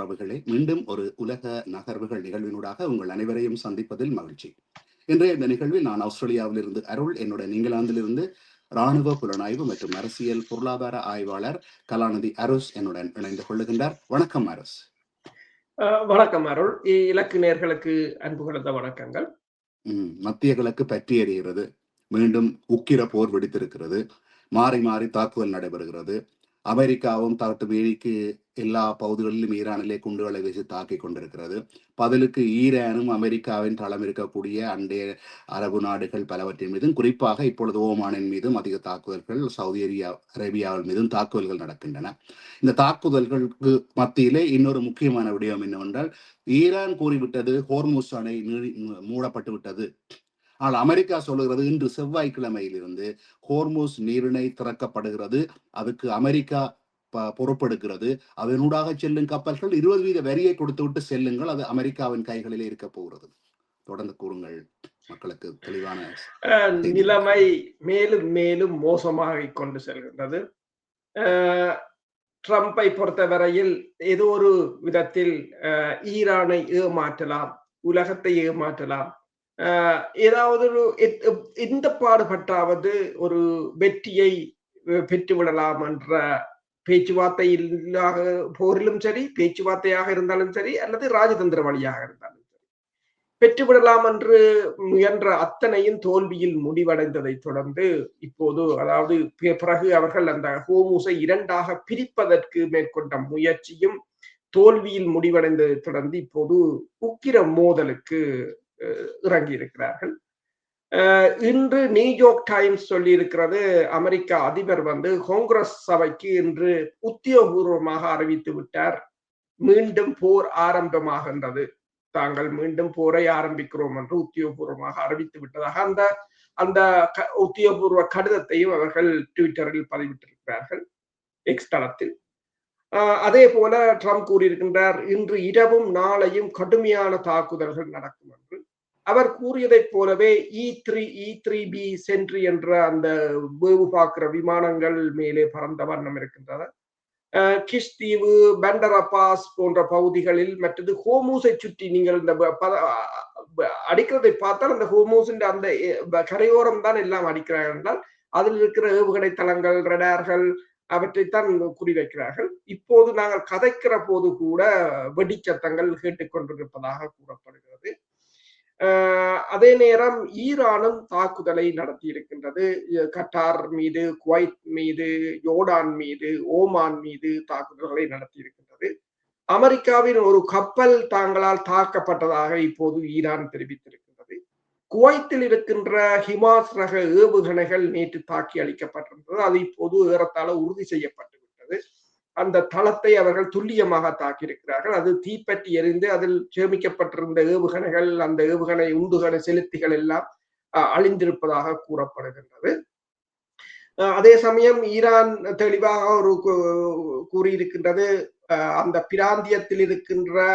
உறவுகளே, மீண்டும் ஒரு உலக நகர்வுகள் நிகழ்வினூடாக உங்கள் அனைவரையும் சந்திப்பதில் மகிழ்ச்சி. இன்றைய இந்த நிகழ்வில் நான் ஆஸ்திரேலியாவிலிருந்து அருள், என்னுடைய இங்கிலாந்திலிருந்து இராணுவ புலனாய்வு மற்றும் அரசியல் பொருளாதார ஆய்வாளர் கலாநிதி அருஸ் என்னுடன் இணைந்து கொள்ளுகின்றார். வணக்கம் அருஸ். வணக்கம் அருள். இலக்கு நேர்களுக்கு அன்பு கலந்த வணக்கங்கள். மத்திய கிழக்கு பற்றி எறிகிறது, மீண்டும் உக்கிர போர் வெடித்திருக்கிறது, மாறி மாறி தாக்குதல் நடைபெறுகிறது. அமெரிக்காவும் தட்டு வேலிக்கு எல்லா பகுதிகளிலும் ஈரானிலே குண்டுகளை வீசி தாக்கி கொண்டிருக்கிறது. பதிலுக்கு ஈரானும் அமெரிக்காவின் தளம் இருக்கக்கூடிய அண்டைய அரபு நாடுகள் பலவற்றின் மீதும், குறிப்பாக இப்பொழுது ஓமானின் மீதும் அதிக தாக்குதல்கள், சவுதி அரேபியாவின் மீதும் தாக்குதல்கள் நடக்கின்றன. இந்த தாக்குதல்களுக்கு மத்தியிலே இன்னொரு முக்கியமான விடயம் என்னவென்றால், ஈரான் கூறிவிட்டது ஹோர்முஸ் அணை மூடப்பட்டு விட்டது. ஆனால் அமெரிக்கா சொல்லுகிறது இன்று செவ்வாய்க்கிழமையிலிருந்து ஹோர்முஸ் நீரிணை திறக்கப்படுகிறது, அதுக்கு அமெரிக்கா பொறுப்பெடுக்கிறது. அதனூடாக செல்லும் கப்பல்கள் 20% வரியை கொடுத்து விட்டு செல்லுங்கள், அது அமெரிக்காவின் கைகளிலே இருக்க போகிறது. தொடர்ந்து கூறுங்கள் மக்களுக்கு தெளிவான. நிலைமை மேலும் மேலும் மோசமாக கொண்டு செல்கின்றது. ட்ரம்பை பொறுத்தவரையில் ஏதோ ஒரு விதத்தில் ஈரானை ஏமாற்றலாம், உலகத்தை ஏமாற்றலாம், ஏதாவது ஒரு எந்த பாடுபட்டாவது ஒரு வெற்றியை பெற்றுவிடலாம் என்ற பேச்சுவார்த்தையில்லாக போரிலும் சரி, பேச்சுவார்த்தையாக இருந்தாலும் சரி, அல்லது ராஜதந்திர வழியாக இருந்தாலும் சரி, பெற்றுவிடலாம் என்று முயன்ற அத்தனையும் தோல்வியில் முடிவடைந்ததை தொடர்ந்து இப்போது, அதாவது பிறகு அவர்கள் அந்த ஹோர்முஸை இரண்டாக பிரிப்பதற்கு மேற்கொண்ட முயற்சியும் தோல்வியில் முடிவடைந்ததை தொடர்ந்து இப்போது உக்கிர மோதலுக்கு இறங்கி இருக்கிறார்கள். இன்று நியூயார்க் டைம்ஸ் சொல்லி இருக்கிறது, அமெரிக்க அதிபர் காங்கிரஸ் சபைக்கு இன்று உத்தியோகபூர்வமாக அறிவித்து விட்டார், மீண்டும் போர் ஆரம்பமாகின்றது, தாங்கள் மீண்டும் போரை ஆரம்பிக்கிறோம் என்று உத்தியோகபூர்வமாக அறிவித்து விட்டதாக அந்த உத்தியோகபூர்வ கடிதத்தையும் அவர்கள் ட்விட்டரில் பதிவிட்டிருக்கிறார்கள், எக்ஸ் தளத்தில். அதே போல ட்ரம்ப் கூறியிருக்கின்றார், இன்று இரவும் நாளையும் கடுமையான தாக்குதல்கள் நடக்கும் என்று. அவர் கூறியதைப் போலவே E3B சென்ட்ரி என்ற அந்த வேவு பார்க்கிற விமானங்கள் மேலே பறந்த வண்ணம் இருக்கின்றன. கிஷ் தீவு, பண்டர் அப்பாஸ் போன்ற பகுதிகளில், மற்றது ஹோர்முஸை சுற்றி நீங்கள் இந்த அடிக்கிறதை பார்த்தால் அந்த ஹோர்முஸின் அந்த கரையோரம் தான் எல்லாம் அடிக்கிறார்கள் என்றால், அதில் இருக்கிற ஏவுகணை தளங்கள், ரடார்கள் அவற்றைத்தான் குறிவைக்கிறார்கள். இப்போது நாங்கள் கதைக்கிற போது கூட வெடிச்சத்தங்கள் கேட்டுக்கொண்டிருப்பதாக கூறப்படுகிறது. அதே நேரம் ஈரானும் தாக்குதலை நடத்தி இருக்கின்றது. கட்டார் மீது, குவைத் மீது, யோர்டான் மீது, ஓமான் மீது தாக்குதல்களை நடத்தி இருக்கின்றது. அமெரிக்காவின் ஒரு கப்பல் தாங்களால் தாக்கப்பட்டதாக இப்போது ஈரான் தெரிவித்திருக்கின்றது. குவைத்தில் இருக்கின்ற ஹிமாஸ் ரக ஏவுகணைகள் நேற்று தாக்கி அளிக்கப்பட்டிருந்தது. அது இப்போது ஏறத்தாழ உறுதி செய்யப்பட்டு விட்டது. அந்த தளத்தை அவர்கள் துல்லியமாக தாக்கியிருக்கிறார்கள். அது தீப்பற்றி எரிந்து அதில் சேமிக்கப்பட்டிருந்த ஏவுகணைகள், அந்த ஏவுகணை உந்துகணை செலுத்திகள் எல்லாம் அழிந்திருப்பதாக கூறப்படுகின்றது. அதே சமயம் ஈரான் தெளிவாக ஒரு கூறியிருக்கின்றது, அந்த பிராந்தியத்தில் இருக்கின்ற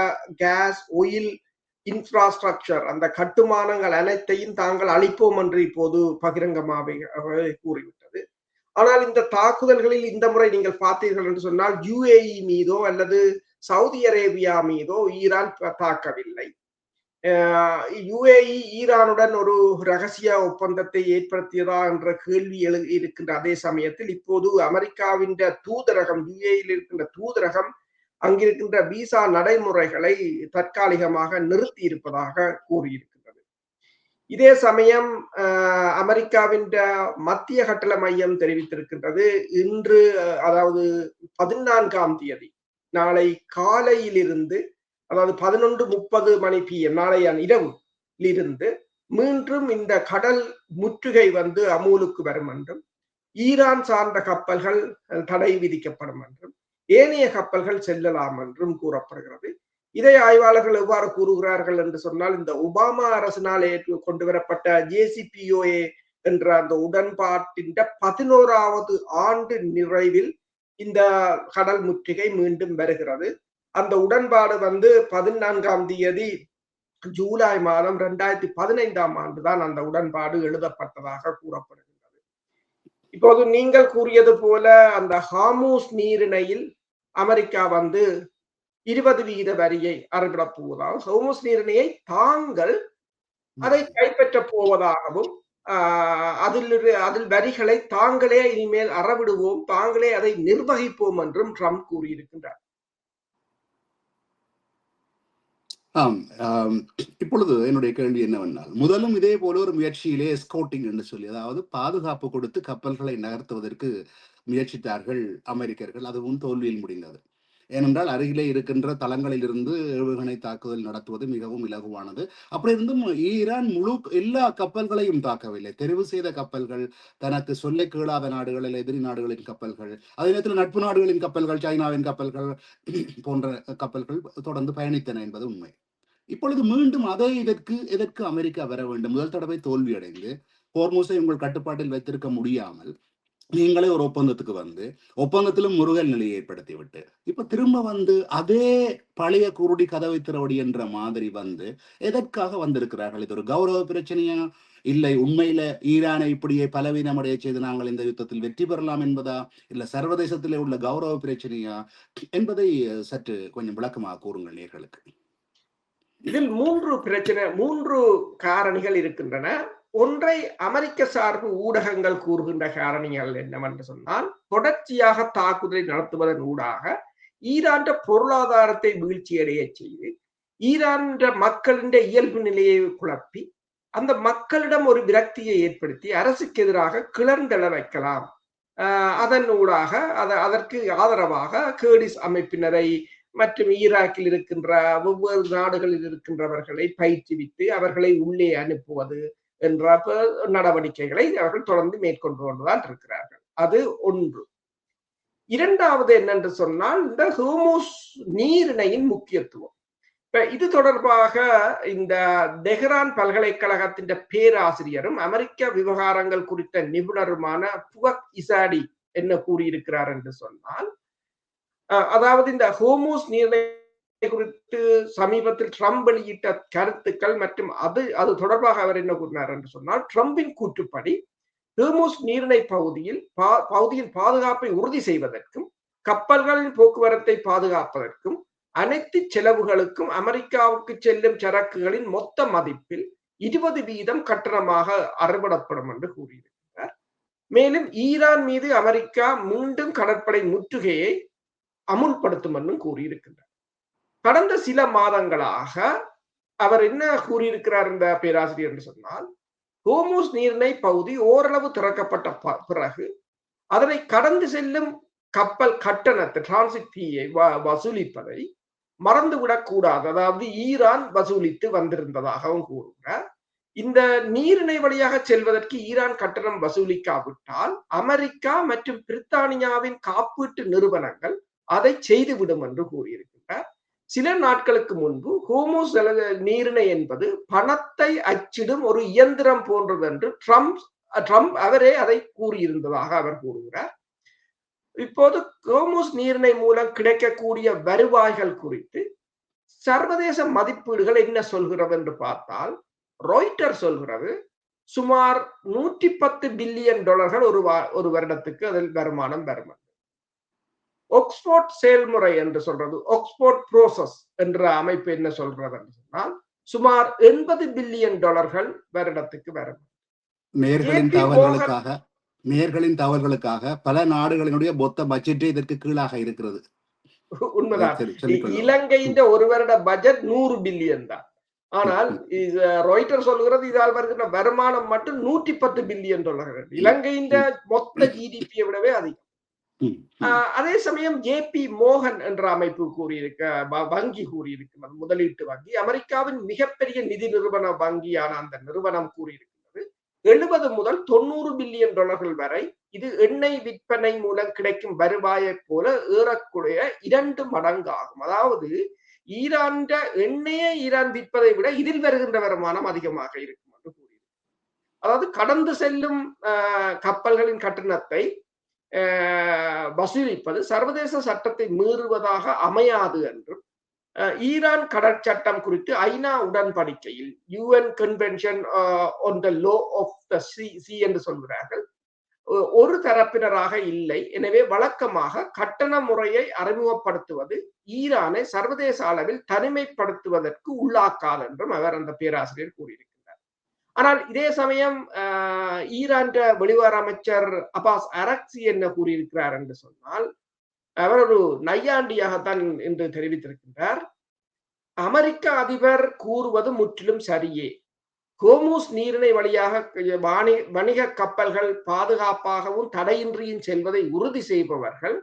கேஸ், ஆயில் இன்ஃப்ராஸ்ட்ரக்சர், அந்த கட்டுமானங்கள் அனைத்தையும் தாங்கள் அளிப்போம் என்று இப்போது பகிரங்கமாக கூறிவிட்டது. ஆனால் இந்த தாக்குதல்களில் இந்த முறை நீங்கள் பார்த்தீர்கள் என்று சொன்னால், UAE மீதோ அல்லது சவுதி அரேபியா மீதோ ஈரான் தாக்கவில்லை. UAE ஈரானுடன் ஒரு ரகசிய ஒப்பந்தத்தை ஏற்படுத்தியதா என்ற கேள்வி இருக்கின்ற அதே சமயத்தில் இப்போது அமெரிக்காவின் தூதரகம், UAEயில் இருக்கின்ற தூதரகம் அங்கிருக்கின்ற விசா நடைமுறைகளை தற்காலிகமாக நிறுத்தி இருப்பதாக கூறியிருக்கிறது. இதே சமயம் அமெரிக்காவின் மத்திய கட்டள மையம் தெரிவித்திருக்கின்றது, இன்று அதாவது 14ஆம் தேதி நாளை காலையிலிருந்து, அதாவது 11:30 மணி PM நாளைய இரவிலிருந்து மீண்டும் இந்த கடல் முற்றுகை அமூலுக்கு வரும் என்றும், ஈரான் சார்ந்த கப்பல்கள் தடை விதிக்கப்படும் என்றும், ஏனைய கப்பல்கள் செல்லலாம் என்றும் கூறப்படுகிறது. இதை ஆய்வாளர்கள் எவ்வாறு கூறுகிறார்கள் என்று சொன்னால், இந்த ஒபாமா அரசினால் கொண்டு வரப்பட்ட JCPOA என்ற அந்த உடன்பாட்டின் 11வது ஆண்டு நிறைவில் இந்த கடல் முற்றுகை மீண்டும் வருகிறது. அந்த உடன்பாடு 14ஆம் தேதி ஜூலை மாதம் 2015ஆம் ஆண்டு தான் அந்த உடன்பாடு எழுதப்பட்டதாக கூறப்படுகின்றது. இப்போது நீங்கள் கூறியது போல அந்த ஹார்முஸ் நீரிணையில் அமெரிக்கா 20% வரியை அறவிடப் போவதாகவும், ஹோர்முஸ் நீரிணையை தாங்கள் அதை ம். கைப்பற்றப் போவதாகவும், அதில் வரிகளை தாங்களே இனிமேல் அறவிடுவோம், தாங்களே அதை நிர்வகிப்போம் என்றும் ட்ரம்ப் கூறியிருக்கின்றார். ஆம். இப்பொழுது என்னுடைய கேள்வி என்னவென்றால், முதலும் இதே போல ஒரு முயற்சியிலே எஸ்கோர்ட்டிங் என்று சொல்லி, அதாவது பாதுகாப்பு கொடுத்து கப்பல்களை நகர்த்துவதற்கு முயற்சித்தார்கள் அமெரிக்கர்கள். அதுவும் தோல்வியில் முடிந்தது. ஏனென்றால் அருகிலே இருக்கின்ற தளங்களிலிருந்து ஏவுகணை தாக்குதல் நடத்துவது மிகவும் இலகுவானது. அப்படி இருந்தும் ஈரான் எல்லா கப்பல்களையும் தாக்கவில்லை. தெரிவு செய்த கப்பல்கள், தனக்கு சொல்லை கேளாத நாடுகள், எதிரி நாடுகளின் கப்பல்கள், அதே நேரத்தில் நட்பு நாடுகளின் கப்பல்கள், சைனாவின் கப்பல்கள் போன்ற கப்பல்கள் தொடர்ந்து பயணித்தன என்பது உண்மை. இப்பொழுது மீண்டும் அதே எதற்கு அமெரிக்கா வர வேண்டும்? முதல் தடவை தோல்வியடைந்து, ஹோர்முஸை உங்கள் கட்டுப்பாட்டில் வைத்திருக்க முடியாமல், நீங்களே ஒரு ஒப்பந்தத்துக்கு வந்து, ஒப்பந்தத்திலும் முறுகல் நிலையை ஏற்படுத்திவிட்டு, இப்ப திரும்ப வந்து அதே பழைய குருடி கதவை திறவடி என்ற மாதிரி வந்து, எதற்காக வந்திருக்கிறார்கள்? இது ஒரு கௌரவ பிரச்சனையா? இல்லை உண்மையில ஈரானை இப்படியே பலவீனமடைய செய்து நாங்கள் இந்த யுத்தத்தில் வெற்றி பெறலாம் என்பதா? இல்ல சர்வதேசத்திலே உள்ள கௌரவ பிரச்சனையா? என்பதை சற்று கொஞ்சம் விளக்கமாக கூறுங்கள் நேயர்களுக்கு. இதில் 3 காரணிகள் இருக்கின்றன. ஒன்றை அமெரிக்க சார்பு ஊடகங்கள் கூறுகின்ற காரணிகள் என்னவென்று சொன்னால், தொடர்ச்சியாக தாக்குதலை நடத்துவதன் ஊடாக ஈரான் பொருளாதாரத்தை வீழ்ச்சியடைய செய்து, ஈரான் மக்களின் இயல்பு நிலையை குழப்பி, அந்த மக்களிடம் ஒரு விரக்தியை ஏற்படுத்தி அரசுக்கு எதிராக கிளர்ந்தெழ வைக்கலாம். அதன் ஊடாக அதற்கு ஆதரவாக கேர்டிஸ் அமைப்பினரை மற்றும் ஈராக்கில் இருக்கின்ற ஒவ்வொரு நாடுகளில் இருக்கின்றவர்களை பயிற்றுவித்து அவர்களை உள்ளே அனுப்புவது என்ற நடவடிக்கைகளை அவர்கள் தொடர்ந்து மேற்கொண்டு கொண்டுதான் இருக்கிறார்கள். அது ஒன்று. இரண்டாவது என்னென்று சொன்னால், இந்த ஹோர்முஸ் நீரிணையின் முக்கியத்துவம். இப்ப இது தொடர்பாக இந்த தெஹ்ரான் பல்கலைக்கழகத்தின் பேராசிரியரும் அமெரிக்க விவகாரங்கள் குறித்த நிபுணருமான புவக் இசாடி என்ன கூறியிருக்கிறார் என்று சொன்னால், அதாவது இந்த ஹோர்முஸ் நீரிணை குறித்து சமீபத்தில் ட்ரம்ப் வெளியிட்ட கருத்துக்கள் மற்றும் அது தொடர்பாக அவர் என்ன கூறினார் என்று சொன்னால், ட்ரம்பின் கூற்றுப்படி ஹோர்முஸ் நீரிணை பகுதியின் பாதுகாப்பை உறுதி செய்வதற்கும் கப்பல்களின் போக்குவரத்தை பாதுகாப்பதற்கும் அனைத்து செலவுகளுக்கும் அமெரிக்காவுக்கு செல்லும் சரக்குகளின் மொத்த மதிப்பில் 20% கட்டணமாக அறவிடப்படும் என்று கூறியிருக்கிறார். மேலும் ஈரான் மீது அமெரிக்கா மீண்டும் கடற்படை முற்றுகையை அமுல்படுத்தும் என்றும் கூறியிருக்கின்றார். கடந்த சில மாதங்களாக அவர் என்ன கூறியிருக்கிறார் இந்த பேராசிரியர் என்று சொன்னால், ஹோர்முஸ் நீரிணை பகுதி ஓரளவு திறக்கப்பட்ட பிறகு அதனை கடந்து செல்லும் கப்பல் கட்டணத்தை டிரான்சிட் ஃபீயை வசூலிப்பதை மறந்துவிடக் கூடாது. அதாவது ஈரான் வசூலித்து வந்திருந்ததாகவும் கூறுகிறார். இந்த நீரிணை வழியாக செல்வதற்கு ஈரான் கட்டணம் வசூலிக்காவிட்டால் அமெரிக்கா மற்றும் பிரித்தானியாவின் காப்பீட்டு நிறுவனங்கள் அதை செய்துவிடும் என்று கூறியிருக்கிறார். சில நாட்களுக்கு முன்பு ஹோர்முஸ் நீரிணை என்பது பணத்தை அச்சிடும் ஒரு இயந்திரம் போன்றது என்று ட்ரம்ப் அவரே அதை கூறியிருந்ததாக அவர் கூறுகிறார். இப்போது ஹோர்முஸ் நீரிணை மூலம் கிடைக்கக்கூடிய வருவாய்கள் குறித்து சர்வதேச மதிப்பீடுகள் என்ன சொல்கிறது என்று பார்த்தால், ராய்ட்டர் சொல்கிறது சுமார் $110 பில்லியன் ஒரு வருடத்துக்கு அதில் வருமானம் வரும். ஆக்ஸ்போர்ட் செயல்முறை என்று சொல்றது, ஆக்ஸ்போர்ட் ப்ரோசஸ் என்ற அமைப்பு என்ன சொல்றது என்று சொன்னால், சுமார் $80 பில்லியன் வருடத்துக்கு வரும். நேர்களின் தவறுகளுக்காக பல நாடுகளினுடைய மொத்த பட்ஜெட்டே இதற்கு கீழாக இருக்கிறது. உண்மைதான். இலங்கையின் ஒரு வருட பட்ஜெட் 100 பில்லியன் தான். ஆனால் ராய்ட்டர் சொல்கிறது இதால் வருகின்ற வருமானம் மட்டும் $110 பில்லியன். இலங்கையின் மொத்த ஜிடிபியை விடவே அதிகம். அதே சமயம் ஜேபி மோகன் என்ற அமைப்பு வங்கி கூறியிருக்கிறது, முதலீட்டு வங்கி, அமெரிக்காவின் மிகப்பெரிய நிதி நிறுவன வங்கியான அந்த நிறுவனம் கூறியிருக்கிறது 70 முதல் $90 பில்லியன் வரை இது எண்ணெய் விற்பனை மூலம் கிடைக்கும் வருவாயை போல ஏறக்குறைய 2 மடங்கு ஆகும். அதாவது ஈரான் எண்ணெயை ஈரான் விற்பதை விட இதில் வருகின்ற வருமானம் அதிகமாக இருக்கும் என்று கூறியிருக்கிறது. அதாவது கடந்து செல்லும் கப்பல்களின் கட்டணத்தை வசூலிப்பது சர்வதேச சட்டத்தை மீறுவதாக அமையாது என்றும், ஈரான் கடற்சட்டம் குறித்து ஐநா உடன்படிக்கையில் UN convention on the law of the sea என்று சொல்கிறார்கள், ஒரு தரப்பினராக இல்லை. எனவே வழக்கமாக கட்டண முறையை அறிமுகப்படுத்துவது ஈரானை சர்வதேச அளவில் தனிமைப்படுத்துவதற்கு உள்ளாக்காது என்றும் அவர் அந்த பேராசிரியர் கூறியிருக்கிறார். ஆனால் இதே சமயம் ஈரான் வெளிவார அமைச்சர் அப்பாஸ் அரக்சி என்ன கூறியிருக்கிறார் என்று சொன்னால், அவர் ஒரு நையாண்டியாகத்தான் என்று தெரிவித்திருக்கின்றார். அமெரிக்க அதிபர் கூறுவது முற்றிலும் சரியே. ஹோர்முஸ் நீரிணை வழியாக வணிக கப்பல்கள் பாதுகாப்பாகவும் தடையின்றியும் செல்வதை உறுதி செய்பவர்கள்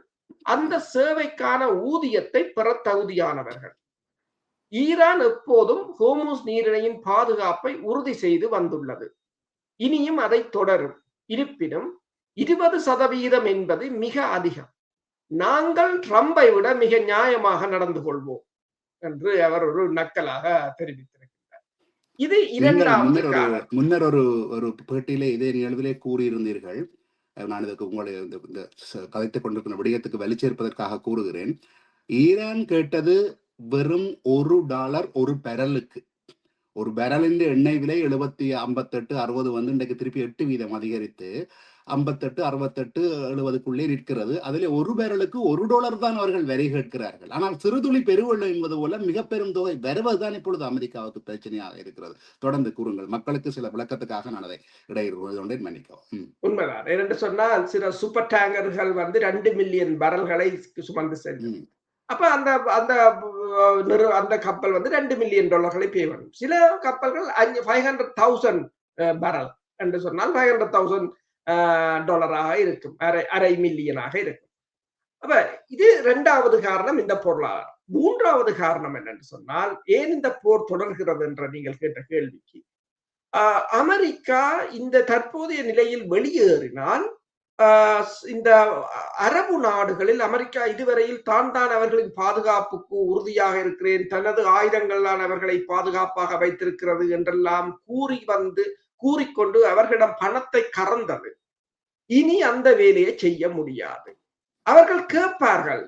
அந்த சேவைக்கான ஊதியத்தை பெற தகுதியானவர்கள். ஈரான் எப்போதும் ஹோர்முஸ் நீரிணையின் பாதுகாப்பை உறுதி செய்து வந்துள்ளது. இனியும் அதை தொடரும். இருப்பினும் 20% என்பது மிக அதிகம். நாங்கள் ட்ரம்பை விட மிக நியாயமாக நடந்து கொள்வோம் என்று அவர் ஒரு நக்கலாக தெரிவித்திருக்கிறார். இது இரண்டாவது காரணம். முன்னர் ஒரு பேட்டியிலே இதே நிகழ்விலே கூறியிருந்தீர்கள். நான் இதுக்கு உங்களுடைய இந்த கதைத்துக் கொண்டிருக்கிற விடயத்துக்கு வலிச்சேர்ப்பதற்காக கூறுகிறேன். ஈரான் கேட்டது வெறும் $1 ஒரு பெரலுக்கு. ஒரு பெரலின் எண்ணெய் விலை 58, 60 வந்து இன்றைக்கு திருப்பி 8% அதிகரித்து 58, 68, 70க்குள்ளே நிற்கிறது. அதில் ஒரு பெரலுக்கு $1 தான் அவர்கள் வரி கேட்கிறார்கள். ஆனால் சிறுதுளி பெருவெள்ளம் என்பது போல மிக பெரும் தொகை வருவதுதான் இப்பொழுது அமெரிக்காவுக்கு பிரச்சனையாக இருக்கிறது. தொடர்ந்து கூறுங்கள். மக்களுக்கு சில விளக்கத்துக்காக நான் அதை இடையிடுவதை மன்னிக்கவும். உண்மைதான். என்று சொன்னால் சில சூப்பர் டேங்கர்கள் வந்து 2 மில்லியன் பரல்களை சுமந்து செல்லும். அப்ப அந்த கப்பல் வந்து $2 மில்லியன் பே பண்ணும். சில கப்பல்கள் 500,000 பரல் என்று சொன்னால் $500,000 இருக்கும். அரை மில்லியனாக இருக்கும். அப்ப இது இரண்டாவது காரணம் இந்த பொருளாதாரம். மூன்றாவது காரணம் என்னன்னு சொன்னால், ஏன் இந்த போர் தொடர்கிறது என்ற நீங்கள் கேட்ட கேள்விக்கு அமெரிக்கா இந்த தற்போதைய நிலையில் வெளியேறினால் இந்த அரபு நாடுகளில் அமெரிக்கா இதுவரையில் தான் அவர்களின் பாதுகாப்புக்கு உறுதியாக இருக்கிறேன், தனது ஆயுதங்களால் அவர்களை பாதுகாப்பாக வைத்திருக்கிறது என்றெல்லாம் கூறிக்கொண்டு அவர்களிடம் பணத்தை கறந்தது. இனி அந்த வேலையை செய்ய முடியாது. அவர்கள் கேட்பார்கள்,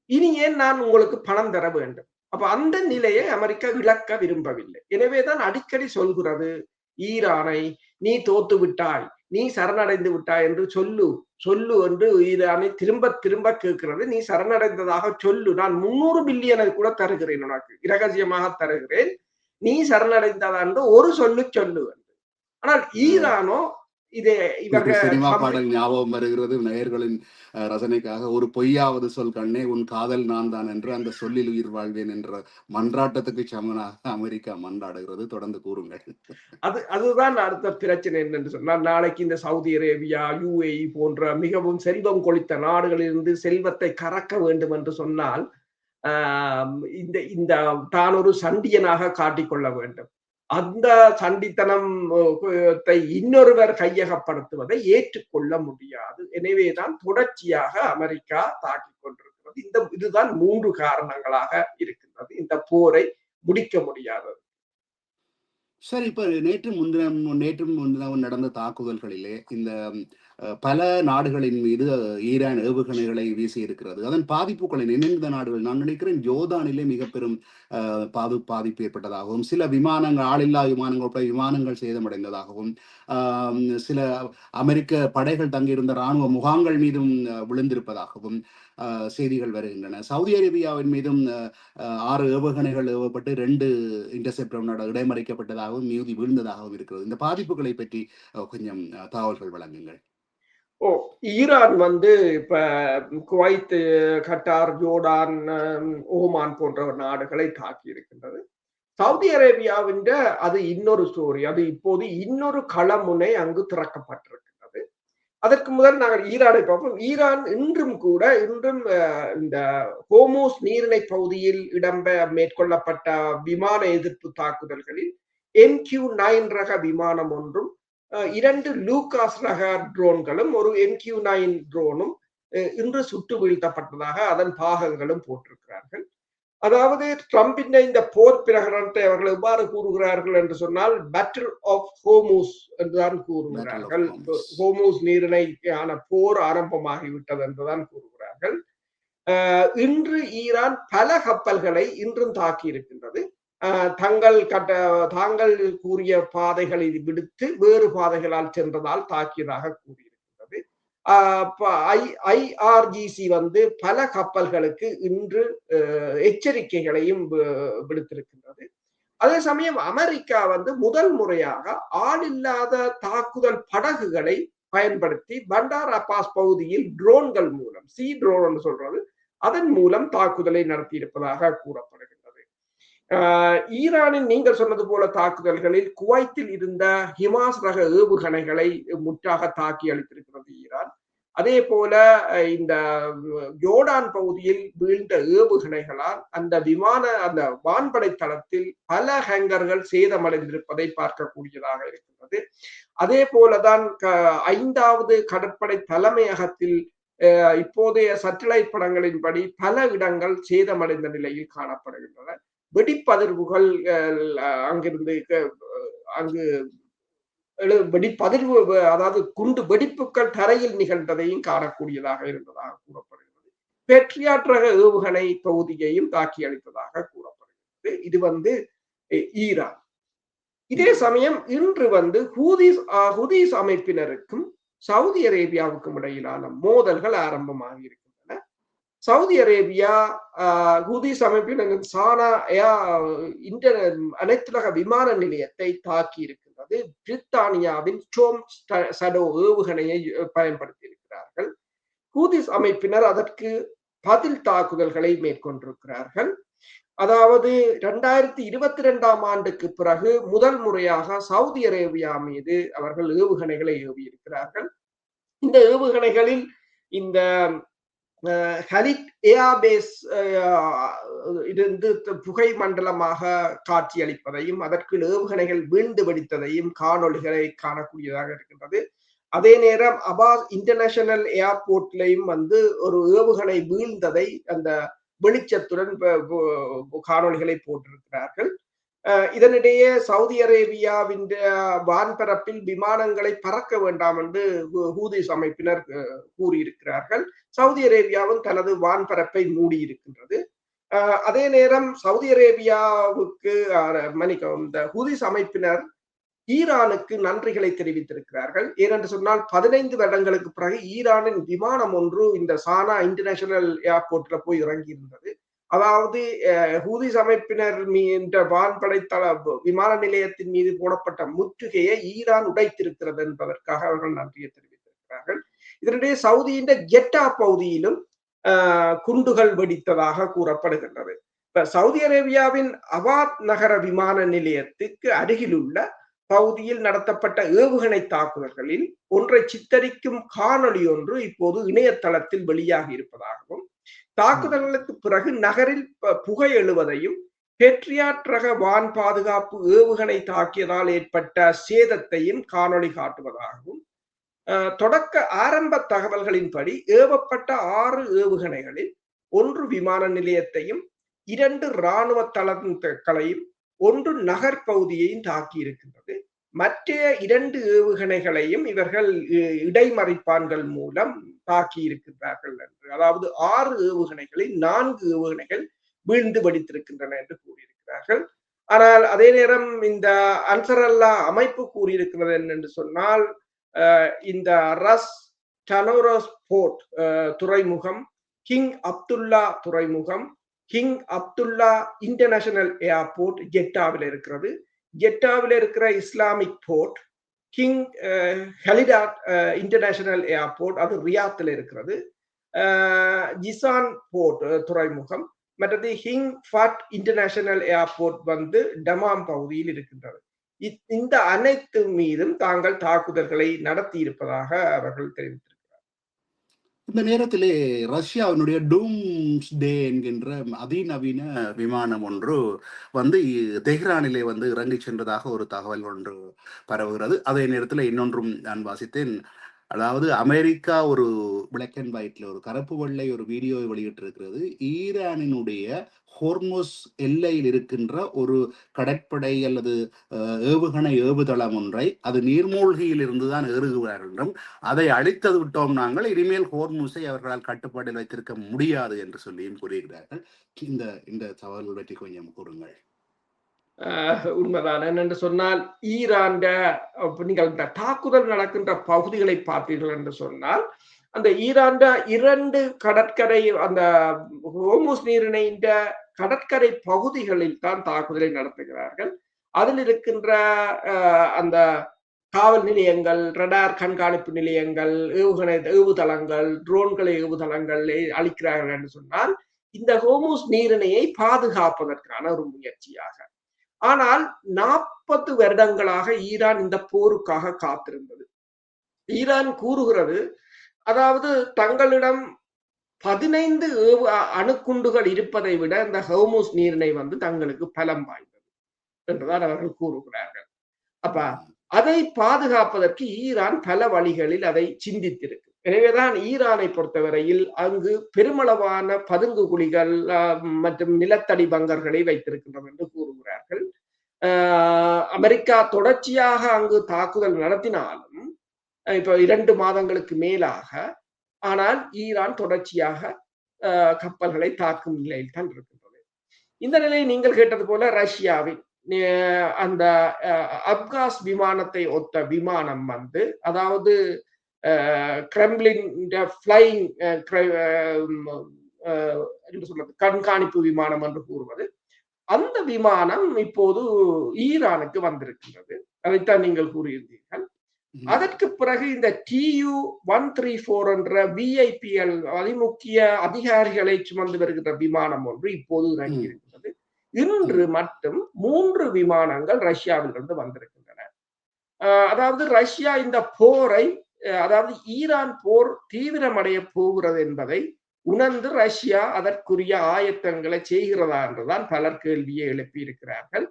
இனி ஏன் நான் உங்களுக்கு பணம் தர வேண்டும்? அப்ப அந்த நிலையை அமெரிக்கா இழக்க விரும்பவில்லை. எனவேதான் அடிக்கடி சொல்கிறது, ஈரானை நீ தோத்து விட்டாய், நீ சரணடைந்து விட்டாய் என்று சொல்லு என்று ஈரானை திரும்ப கேட்கிறது. நீ சரணடைந்ததாக சொல்லு, நான் 300 பில்லியனை கூட தருகிறேன், உனக்கு இரகசியமாக தருகிறேன், நீ சரணடைந்ததா என்று ஒரு சொல்லு. ஆனால் ஈரானோ சினிமா பாடல் ஞாபகம் வருகிறது நேயர்களின் ரசனைக்காக. ஒரு பொய்யாவது சொல் கண்ணே, உன் காதல் நான் தான் என்று அந்த சொல்லில் உயிர் வாழ்வேன் என்ற மன்றாட்டத்துக்கு சமனாக அமெரிக்கா மன்றாடுகிறது. தொடர்ந்து கூறுங்கள். அதுதான் அடுத்த பிரச்சனை என்னன்னு சொன்னால், நாளைக்கு இந்த சவுதி அரேபியா, UAE போன்ற மிகவும் செல்வம் கொளித்த நாடுகளிலிருந்து செல்வத்தை கறக்க வேண்டும் என்று சொன்னால் இந்த தான் ஒரு சண்டியனாக காட்டிக்கொள்ள வேண்டும். அந்த சண்டித்தனத்தை இன்னொருவர் கையகப்படுத்துவதை ஏற்றுக்கொள்ள முடியாது. எனவேதான் தொடர்ச்சியாக அமெரிக்கா தாக்கிக் கொண்டிருக்கிறது. இதுதான் 3 காரணங்களாக இருக்கின்றது இந்த போரை முடிக்க முடியாதது. சரி, இப்ப நேற்று முன்தினம் நடந்த தாக்குதல்களிலே இந்த பல நாடுகளின் மீது ஈரான் ஏவுகணைகளை வீசி இருக்கிறது. அதன் பாதிப்புகளை நினைந்த நாடுகள், நான் நினைக்கிறேன் ஜோர்தானிலே மிக பெரும் பாதிப்பு ஏற்பட்டதாகவும், சில விமானங்கள், ஆளில்லா விமானங்கள் சேதமடைந்ததாகவும், சில அமெரிக்க படைகள் தங்கியிருந்த இராணுவ முகாம்கள் மீதும் விழுந்திருப்பதாகவும் செய்திகள் வருகின்றன. சவுதி அரேபியாவின் மீதும் 6 ஏவுகணைகள் ஏவப்பட்டு 2 இன்டர்செப்டர் இடைமறிக்கப்பட்டதாகவும் மீதி வீழ்ந்ததாகவும் இருக்கிறது. இந்த பாதிப்புகளை பற்றி கொஞ்சம் தகவல்கள் வழங்குங்கள். ஈரான் வந்து இப்ப குவைத், கட்டார், ஜோர்டான், ஓமான் போன்ற நாடுகளை தாக்கி இருக்கின்றது. சவுதி அரேபியாவின் அது இன்னொரு ஸ்டோரி. அது இப்போது இன்னொரு களமுனை அங்கு திறக்கப்பட்டிருக்கிறது. அதற்கு முதல் நாங்கள் ஈரானை பார்ப்போம். ஈரான் இன்றும் இந்த ஹோர்முஸ் நீரிணை பகுதியில் மேற்கொள்ளப்பட்ட விமான எதிர்ப்பு தாக்குதல்களில் MQ-9 ரக விமானம் ஒன்றும், 2 லூகாஸ் ரக ட்ரோன்களும், ஒரு MQ-9 ட்ரோனும் இன்று சுட்டு வீழ்த்தப்பட்டதாக அதன் பாகங்களும் போட்டிருக்கிறார்கள். அதாவது ட்ரம்பின் இந்த போர் பிரகடனத்தை அவர்கள் எவ்வாறு கூறுகிறார்கள் என்று சொன்னால், பேட்டில் ஆஃப் ஹோர்முஸ் என்றுதான் கூறுகிறார்கள். ஹோர்முஸ் நீரிணையான போர் ஆரம்பமாகிவிட்டது என்றுதான் கூறுகிறார்கள். இன்று ஈரான் பல கப்பல்களை இன்றும் தாக்கி இருக்கின்றது. தாங்கள் கூறிய பாதைகளை விடுத்து வேறு பாதைகளால் சென்றதால் தாக்கியதாக கூறியிருக்கிறது. ஐஆர்ஜிசி வந்து பல கப்பல்களுக்கு இன்று எச்சரிக்கைகளையும் விடுத்திருக்கின்றது. அதே சமயம் அமெரிக்கா வந்து முதல் முறையாக ஆள் இல்லாத தாக்குதல் படகுகளை பயன்படுத்தி பண்டார் அப்பாஸ் பகுதியில் ட்ரோன்கள் மூலம் ட்ரோன் சொல்றது அதன் மூலம் தாக்குதலை நடத்தி இருப்பதாக கூறப்படுகின்றது. ஈரானின் நீங்கள் சொன்னது போல தாக்குதல்களில் குவைத்தில் இருந்த ஹிமாஸ் ரக ஏவுகணைகளை முற்றாக தாக்கி அளித்திருக்கிறது ஈரான். அதே போல இந்த ஜோர்டான் பகுதியில் வீழ்ந்த ஏவுகணைகளால் அந்த வான்படை தளத்தில் பல ஹேங்கர்கள் சேதமடைந்திருப்பதை பார்க்கக்கூடியதாக இருக்கின்றது. அதே போலதான் 5வது கடற்படை தலைமையகத்தில் இப்போதைய சட்டலைட் படங்களின்படி பல இடங்கள் சேதமடைந்த நிலையில் காணப்படுகின்றன. வெடிப்பதிர்வுகள் அங்கிருந்து அங்கு வெடிப்பதிர்வு, அதாவது குண்டு வெடிப்புகள் தரையில் நிகழ்ந்ததையும் காணக்கூடியதாக இருந்ததாக கூறப்படுகிறது. பேட்ரியாட் ரக ஏவுகணை பகுதியையும் தாக்கி அளித்ததாக கூறப்படுகிறது. இது வந்து ஈரான். இதே சமயம் இன்று வந்து ஹூதிஸ் அமைப்பினருக்கும் சவுதி அரேபியாவுக்கும் இடையிலான மோதல்கள் ஆரம்பமாகி இருக்கின்றன. சவுதி அரேபியா ஹூதிஸ் அமைப்பினர் சானா அனைத்துலக விமான நிலையத்தை தாக்கி இருக்கின்றது. பிரித்தானியாவின் ஸ்டோம் ஷடோ ஏவுகணையை பயன்படுத்தி இருக்கிறார்கள். ஹூதிஸ் அமைப்பினர் அதற்கு பதில் தாக்குதல்களை மேற்கொண்டிருக்கிறார்கள். அதாவது 2022 ஆண்டுக்கு பிறகு முதல் முறையாக சவுதி அரேபியா மீது அவர்கள் ஏவுகணைகளை ஏவி இருக்கிறார்கள். இந்த ஏவுகணைகளில் இந்த ஹலிட் ஏர்பேஸ் இருந்து புகை மண்டலமாக காட்சியளிப்பதையும் அதற்கு ஏவுகணைகள் வீழ்ந்து வெடித்ததையும் காணொளிகளை காணக்கூடியதாக இருக்கின்றது. அதே நேரம் அபாஸ் இன்டர்நேஷனல் ஏர்போர்ட்லையும் வந்து ஒரு ஏவுகணை வீழ்ந்ததை அந்த வெளிச்சத்துடன் காணொளிகளை போட்டிருக்கிறார்கள். இதனிடையே சவுதி அரேபியாவின் வான்பரப்பில் விமானங்களை பறக்க வேண்டாம் என்று ஹூதிஸ் அமைப்பினர் கூறியிருக்கிறார்கள். சவுதி அரேபியாவும் தனது வான்பரப்பை மூடி இருக்கின்றது. அதே நேரம் சவுதி அரேபியாவுக்கு இந்த ஹூதிஸ் அமைப்பினர் ஈரானுக்கு நன்றிகளை தெரிவித்திருக்கிறார்கள். ஏனென்று சொன்னால் 15 வருடங்களுக்கு பிறகு ஈரானின் விமானம் ஒன்று இந்த சானா இன்டர்நேஷனல் ஏர்போர்ட்ல போய் இறங்கி இருந்தது. அதாவது ஹூதிஸ் அமைப்பினர் என்ற வான்படை விமான நிலையத்தின் மீது போடப்பட்ட முற்றுகையை ஈரான் உடைத்திருக்கிறது என்பதற்காக அவர்கள் நன்றியை தெரிவித்திருக்கிறார்கள். இதனிடையே சவுதியின் ஜெட்டா பகுதியிலும் குண்டுகள் வெடித்ததாக கூறப்படுகின்றது. இப்ப சவுதி அரேபியாவின் அவாத் நகர விமான நிலையத்துக்கு அருகிலுள்ள பகுதியில் நடத்தப்பட்ட ஏவுகணை தாக்குதல்களில் ஒன்றை சித்தரிக்கும் காணொளி ஒன்று இப்போது இணையதளத்தில் வெளியாகி இருப்பதாகவும், தாக்குதல்களுக்கு பிறகு நகரில் புகை எழுவதையும், பேட்ரியாட் ரக வான் பாதுகாப்பு ஏவுகணை தாக்கியதால் ஏற்பட்ட சேதத்தையும் காணொளி காட்டுவதாகவும், தொடக்க ஆரம்ப தகவல்களின்படி ஏவப்பட்ட 6 ஏவுகணைகளில் 1 விமான நிலையத்தையும் 2 இராணுவ தளங்களையும் 1 நகர் பகுதியையும் தாக்கி இருக்கின்றது. மற்ற 2 ஏவுகணைகளையும் இவர்கள் இடைமறிப்பான்கள் மூலம் தாக்கி இருக்கின்றார்கள் என்று, அதாவது 6 ஏவுகணைகளில் 4 ஏவுகணைகள் வீழ்ந்து வெடித்திருக்கின்றன என்று கூறியிருக்கிறார்கள். ஆனால் அதே நேரம் இந்த அன்சர் அல்லாஹ் அமைப்பு கூறியிருக்கிறது என்று சொன்னால், இந்த ரஸ் டனோரஸ் போர்ட் துறைமுகம், கிங் அப்துல்லா துறைமுகம், கிங் அப்துல்லா இன்டர்நேஷனல் ஏர்போர்ட் ஜெட்டாவில் இருக்கிறது. ஜெட்டாவில் இருக்கிற Islamic port, King Khalid international airport அது ரியாத்தில் இருக்கிறது. ஜிசான் போர்ட் துறைமுகம், மற்றது ஹிங் ஃபட் இன்டர்நேஷனல் ஏர்போர்ட் வந்து டமாம் பகுதியில் இருக்கின்றது. இந்த அனைத்து மீதும் தாங்கள் தாக்குதல்களை நடத்தி இருப்பதாக அவர்கள் தெரிவித்திருக்கிறார். இந்த நேரத்திலே ரஷ்யாவினுடைய டூம்ஸ்டே என்கின்ற அதிநவீன விமானம் ஒன்று வந்து தெஹ்ரானிலே வந்து இறங்கி சென்றதாக ஒரு தகவல் ஒன்று பரவுகிறது. அதே நேரத்தில் இன்னொன்றும் நான் வாசித்தேன். அதாவது அமெரிக்கா ஒரு பிளாக் அண்ட் ஒயிட்ல ஒரு கருப்பு வெள்ளை ஒரு வீடியோவை வெளியிட்டிருக்கிறது. ஈரானினுடைய ஹோர்முஸ் எல்லையில் இருக்கின்ற ஒரு கடற்படை அல்லது ஏவுகணை ஏவுதளம் ஒன்றை அது நீர்மூழ்கியில் இருந்துதான் ஏறுகிறார்கள் என்றும், அதை அழித்தது விட்டோம் நாங்கள், இனிமேல் ஹோர்முஸை அவர்களால் கட்டுப்பாட்டில் வைத்திருக்க முடியாது என்று சொல்லியும் கூறுகிறார்கள். இந்த தகவல்கள் பற்றி கொஞ்சம் கூறுங்கள். உண்மைதான். என்னென்று சொன்னால் ஈரான்ட நீங்கள் இந்த தாக்குதல் நடக்கின்ற பகுதிகளை பார்த்தீர்கள் என்று சொன்னால், அந்த ஈரான்ட 2 கடற்கரை அந்த ஹோர்முஸ் நீரிணையின் கடற்கரை பகுதிகளில் தான் தாக்குதலை நடத்துகிறார்கள். அதில் இருக்கின்ற அந்த காவல் நிலையங்கள், ரடார் கண்காணிப்பு நிலையங்கள், ஏவுதளங்கள், ட்ரோன்களை ஏவுதளங்களை அளிக்கிறார்கள் என்று சொன்னால், இந்த ஹோர்முஸ் நீரிணையை பாதுகாப்பதற்கான ஒரு முயற்சியாக. ஆனால் 40 வருடங்களாக ஈரான் இந்த போருக்காக காத்திருந்தது. ஈரான் கூறுகிறது, அதாவது தங்களிடம் 15 அணுக்குண்டுகள் இருப்பதை விட இந்த ஹோர்முஸ் நீரிணை வந்து தங்களுக்கு பலம் வாய்ந்தது என்றுதான் அவர்கள் கூறுகிறார்கள். அப்ப அதை பாதுகாப்பதற்கு ஈரான் பல வழிகளில் அதை சிந்தித்திருக்கு. எனவேதான் ஈரானை பொறுத்தவரையில் அங்கு பெருமளவான பதுங்கு குழிகள் மற்றும் நிலத்தடி பங்கர்களை வைத்திருக்கின்றோம் என்று கூறுகிறார்கள். அமெரிக்கா தொடர்ச்சியாக அங்கு தாக்குதல் நடத்தினாலும் இப்ப 2 மாதங்களுக்கு மேலாக, ஆனால் ஈரான் தொடர்ச்சியாக கப்பல்களை தாக்கும் நிலையில் தான் இருக்கின்றது. இந்த நிலையை நீங்கள் கேட்டது போல ரஷ்யாவின் அந்த அப்காஸ் விமானத்தை ஒத்த விமானம் வந்து, அதாவது கிரெம்ளின் ஃபிளைங் என்று சொல்றது கண்காணிப்பு விமானம் என்று கூறுவது, அந்த விமானம் இப்போது ஈரானுக்கு வந்திருக்கின்றது. அதைத்தான் நீங்கள் கூறியிருந்தீர்கள். அதற்கு பிறகு இந்த TU-134 என்ற விஐபிஎல் அதிமுக்கிய அதிகாரிகளை சுமந்து வருகின்ற விமானம் ஒன்று இப்போது இறங்கி இருக்கிறது. இன்று மட்டும் 3 விமானங்கள் ரஷ்யாவிலிருந்து வந்திருக்கின்றன. அதாவது ரஷ்யா இந்த போரை, அதாவது ஈரான் போர் தீவிரமடைய போகிறது என்பதை உணர்ந்து ரஷ்யா அதற்குரிய ஆயத்தங்களை செய்கிறதா என்றுதான் பலர் கேள்வியை எழுப்பி இருக்கிறார்கள்.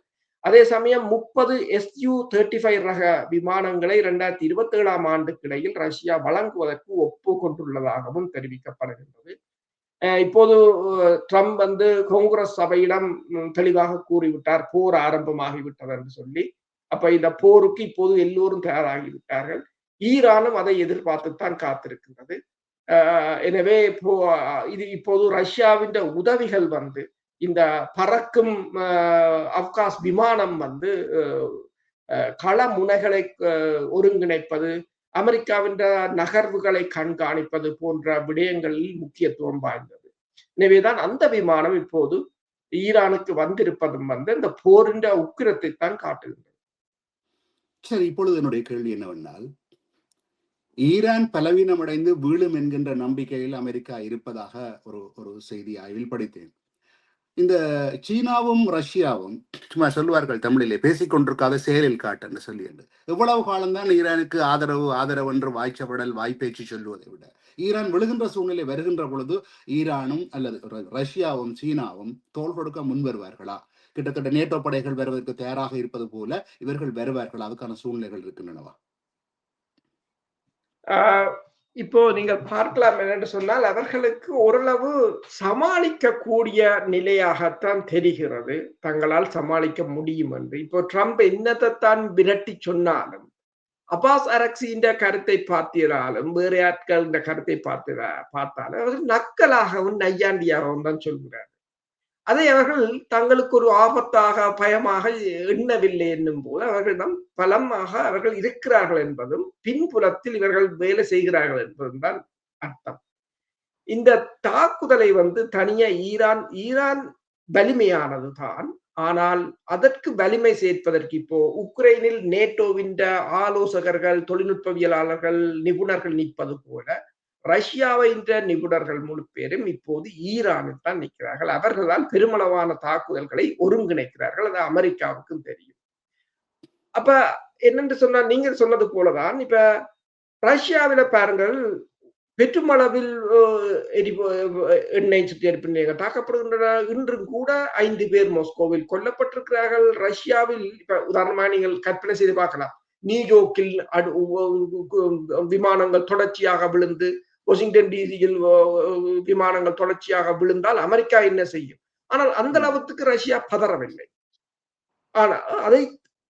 அதே சமயம் 30 Su-35 ரக விமானங்களை 2027ஆம் ஆண்டுக்கு இடையில் ரஷ்யா வழங்குவதற்கு ஒப்புக்கொண்டுள்ளதாகவும் தெரிவிக்கப்படுகின்றது. இப்போது ட்ரம்ப் வந்து காங்கிரஸ் சபையிடம் தெளிவாக கூறிவிட்டார், போர் ஆரம்பமாகிவிட்டது என்று சொல்லி. அப்ப இந்த போருக்கு இப்போது எல்லோரும் தயாராகிவிட்டார்கள். ஈரானும் அதை எதிர்பார்த்துத்தான் காத்திருக்கின்றது. எனவே இப்போது ரஷ்யாவின் உதவிகள் வந்து இந்த பறக்கும் அப்காஸ் விமானம் வந்து கள முனைகளை ஒருங்கிணைப்பது, அமெரிக்காவின் நகர்வுகளை கண்காணிப்பது போன்ற விடயங்களில் முக்கியத்துவம் வாய்ந்தது. எனவேதான் அந்த விமானம் இப்போது ஈரானுக்கு வந்திருப்பதும் வந்து இந்த போரின் உக்கிரத்தை தான் காட்டுகின்றது. சரி, இப்பொழுது என்னுடைய கேள்வி என்னவென்றால், ஈரான் பலவீனமடைந்து வீழும் என்கின்ற நம்பிக்கையில் அமெரிக்கா இருப்பதாக ஒரு செய்தி ஆய்வில் படித்தேன். இந்த சீனாவும் ரஷ்யாவும் சும்மா சொல்லுவார்கள் தமிழிலே, பேசிக்கொண்டிருக்காத செயலில் காட்டு என்று சொல்லி, எவ்வளவு காலம்தான் ஈரானுக்கு ஆதரவு என்று வாய்ச்சப்படல் வாய்ப்பேச்சு சொல்லுவதை விட, ஈரான் விழுகின்ற சூழ்நிலை வருகின்ற பொழுது ஈரானும் அல்லது ரஷ்யாவும் சீனாவும் தோள் கொடுக்க முன் வருவார்களா? கிட்டத்தட்ட நேட்டோ படைகள் வருவதற்கு தயாராக இருப்பது போல இவர்கள் வருவார்கள், அதுக்கான சூழ்நிலைகள் இருக்கின்றனவா? இப்போ நீங்கள் பார்க்கலாம் என்னென்று சொன்னால், அவர்களுக்கு ஓரளவு சமாளிக்கக்கூடிய நிலையாகத்தான் தெரிகிறது, தங்களால் சமாளிக்க முடியும் என்று. இப்போ ட்ரம்ப் என்னத்தைத்தான் விரட்டி சொன்னாலும், அப்பாஸ் அரக்சியின் கருத்தை பார்த்தாலும், வேறு ஆட்கள் இந்த கருத்தை பார்த்தாலும் அவர்கள் நக்கலாகவும் நையாண்டியாகவும் தான் சொல்கிறார். அதை அவர்கள் தங்களுக்கு ஒரு ஆபத்தாக பயமாக எண்ணவில்லை என்னும் போது அவர்களிடம் பலமாக அவர்கள் இருக்கிறார்கள் என்பதும், பின்புலத்தில் இவர்கள் வேலை செய்கிறார்கள் என்பதும் தான் அர்த்தம். இந்த தாக்குதலை வந்து தனியா ஈரான் வலிமையானது தான். ஆனால் அதற்கு வலிமை சேர்ப்பதற்கு இப்போ உக்ரைனில் நேட்டோவின் ஆலோசகர்கள், தொழில்நுட்பவியலாளர்கள், நிபுணர்கள் நிற்பது போல ரஷ்யாவின் நிபுணர்கள் முழு பேரும் இப்போது ஈரானில் தான் நிற்கிறார்கள். அவர்கள் தான் பெருமளவான தாக்குதல்களை ஒருங்கிணைக்கிறார்கள். அது அமெரிக்காவுக்கும் தெரியும். அப்ப என்னென்று சொன்னா, நீங்க சொன்னது போலதான் இப்ப ரஷ்யாவில பாருங்கள், பெற்றுமளவில் எண்ணெய் சுத்திகரிப்பு நிலையங்கள் தாக்கப்படுகின்றன. இன்றும் கூட 5 பேர் மாஸ்கோவில் கொல்லப்பட்டிருக்கிறார்கள். ரஷ்யாவில் இப்ப உதாரணமா நீங்கள் கற்பனை செய்து பார்க்கலாம், நியூயோர்க்கில் விமானங்கள் தொடர்ச்சியாக விழுந்து, வாஷிங்டன் டிசியில் விமானங்கள் தொடர்ச்சியாக விழுந்தால் அமெரிக்கா என்ன செய்யும்? ஆனால் அந்த அளவுக்கு ரஷ்யா பதறவில்லை. ஆனால் அதை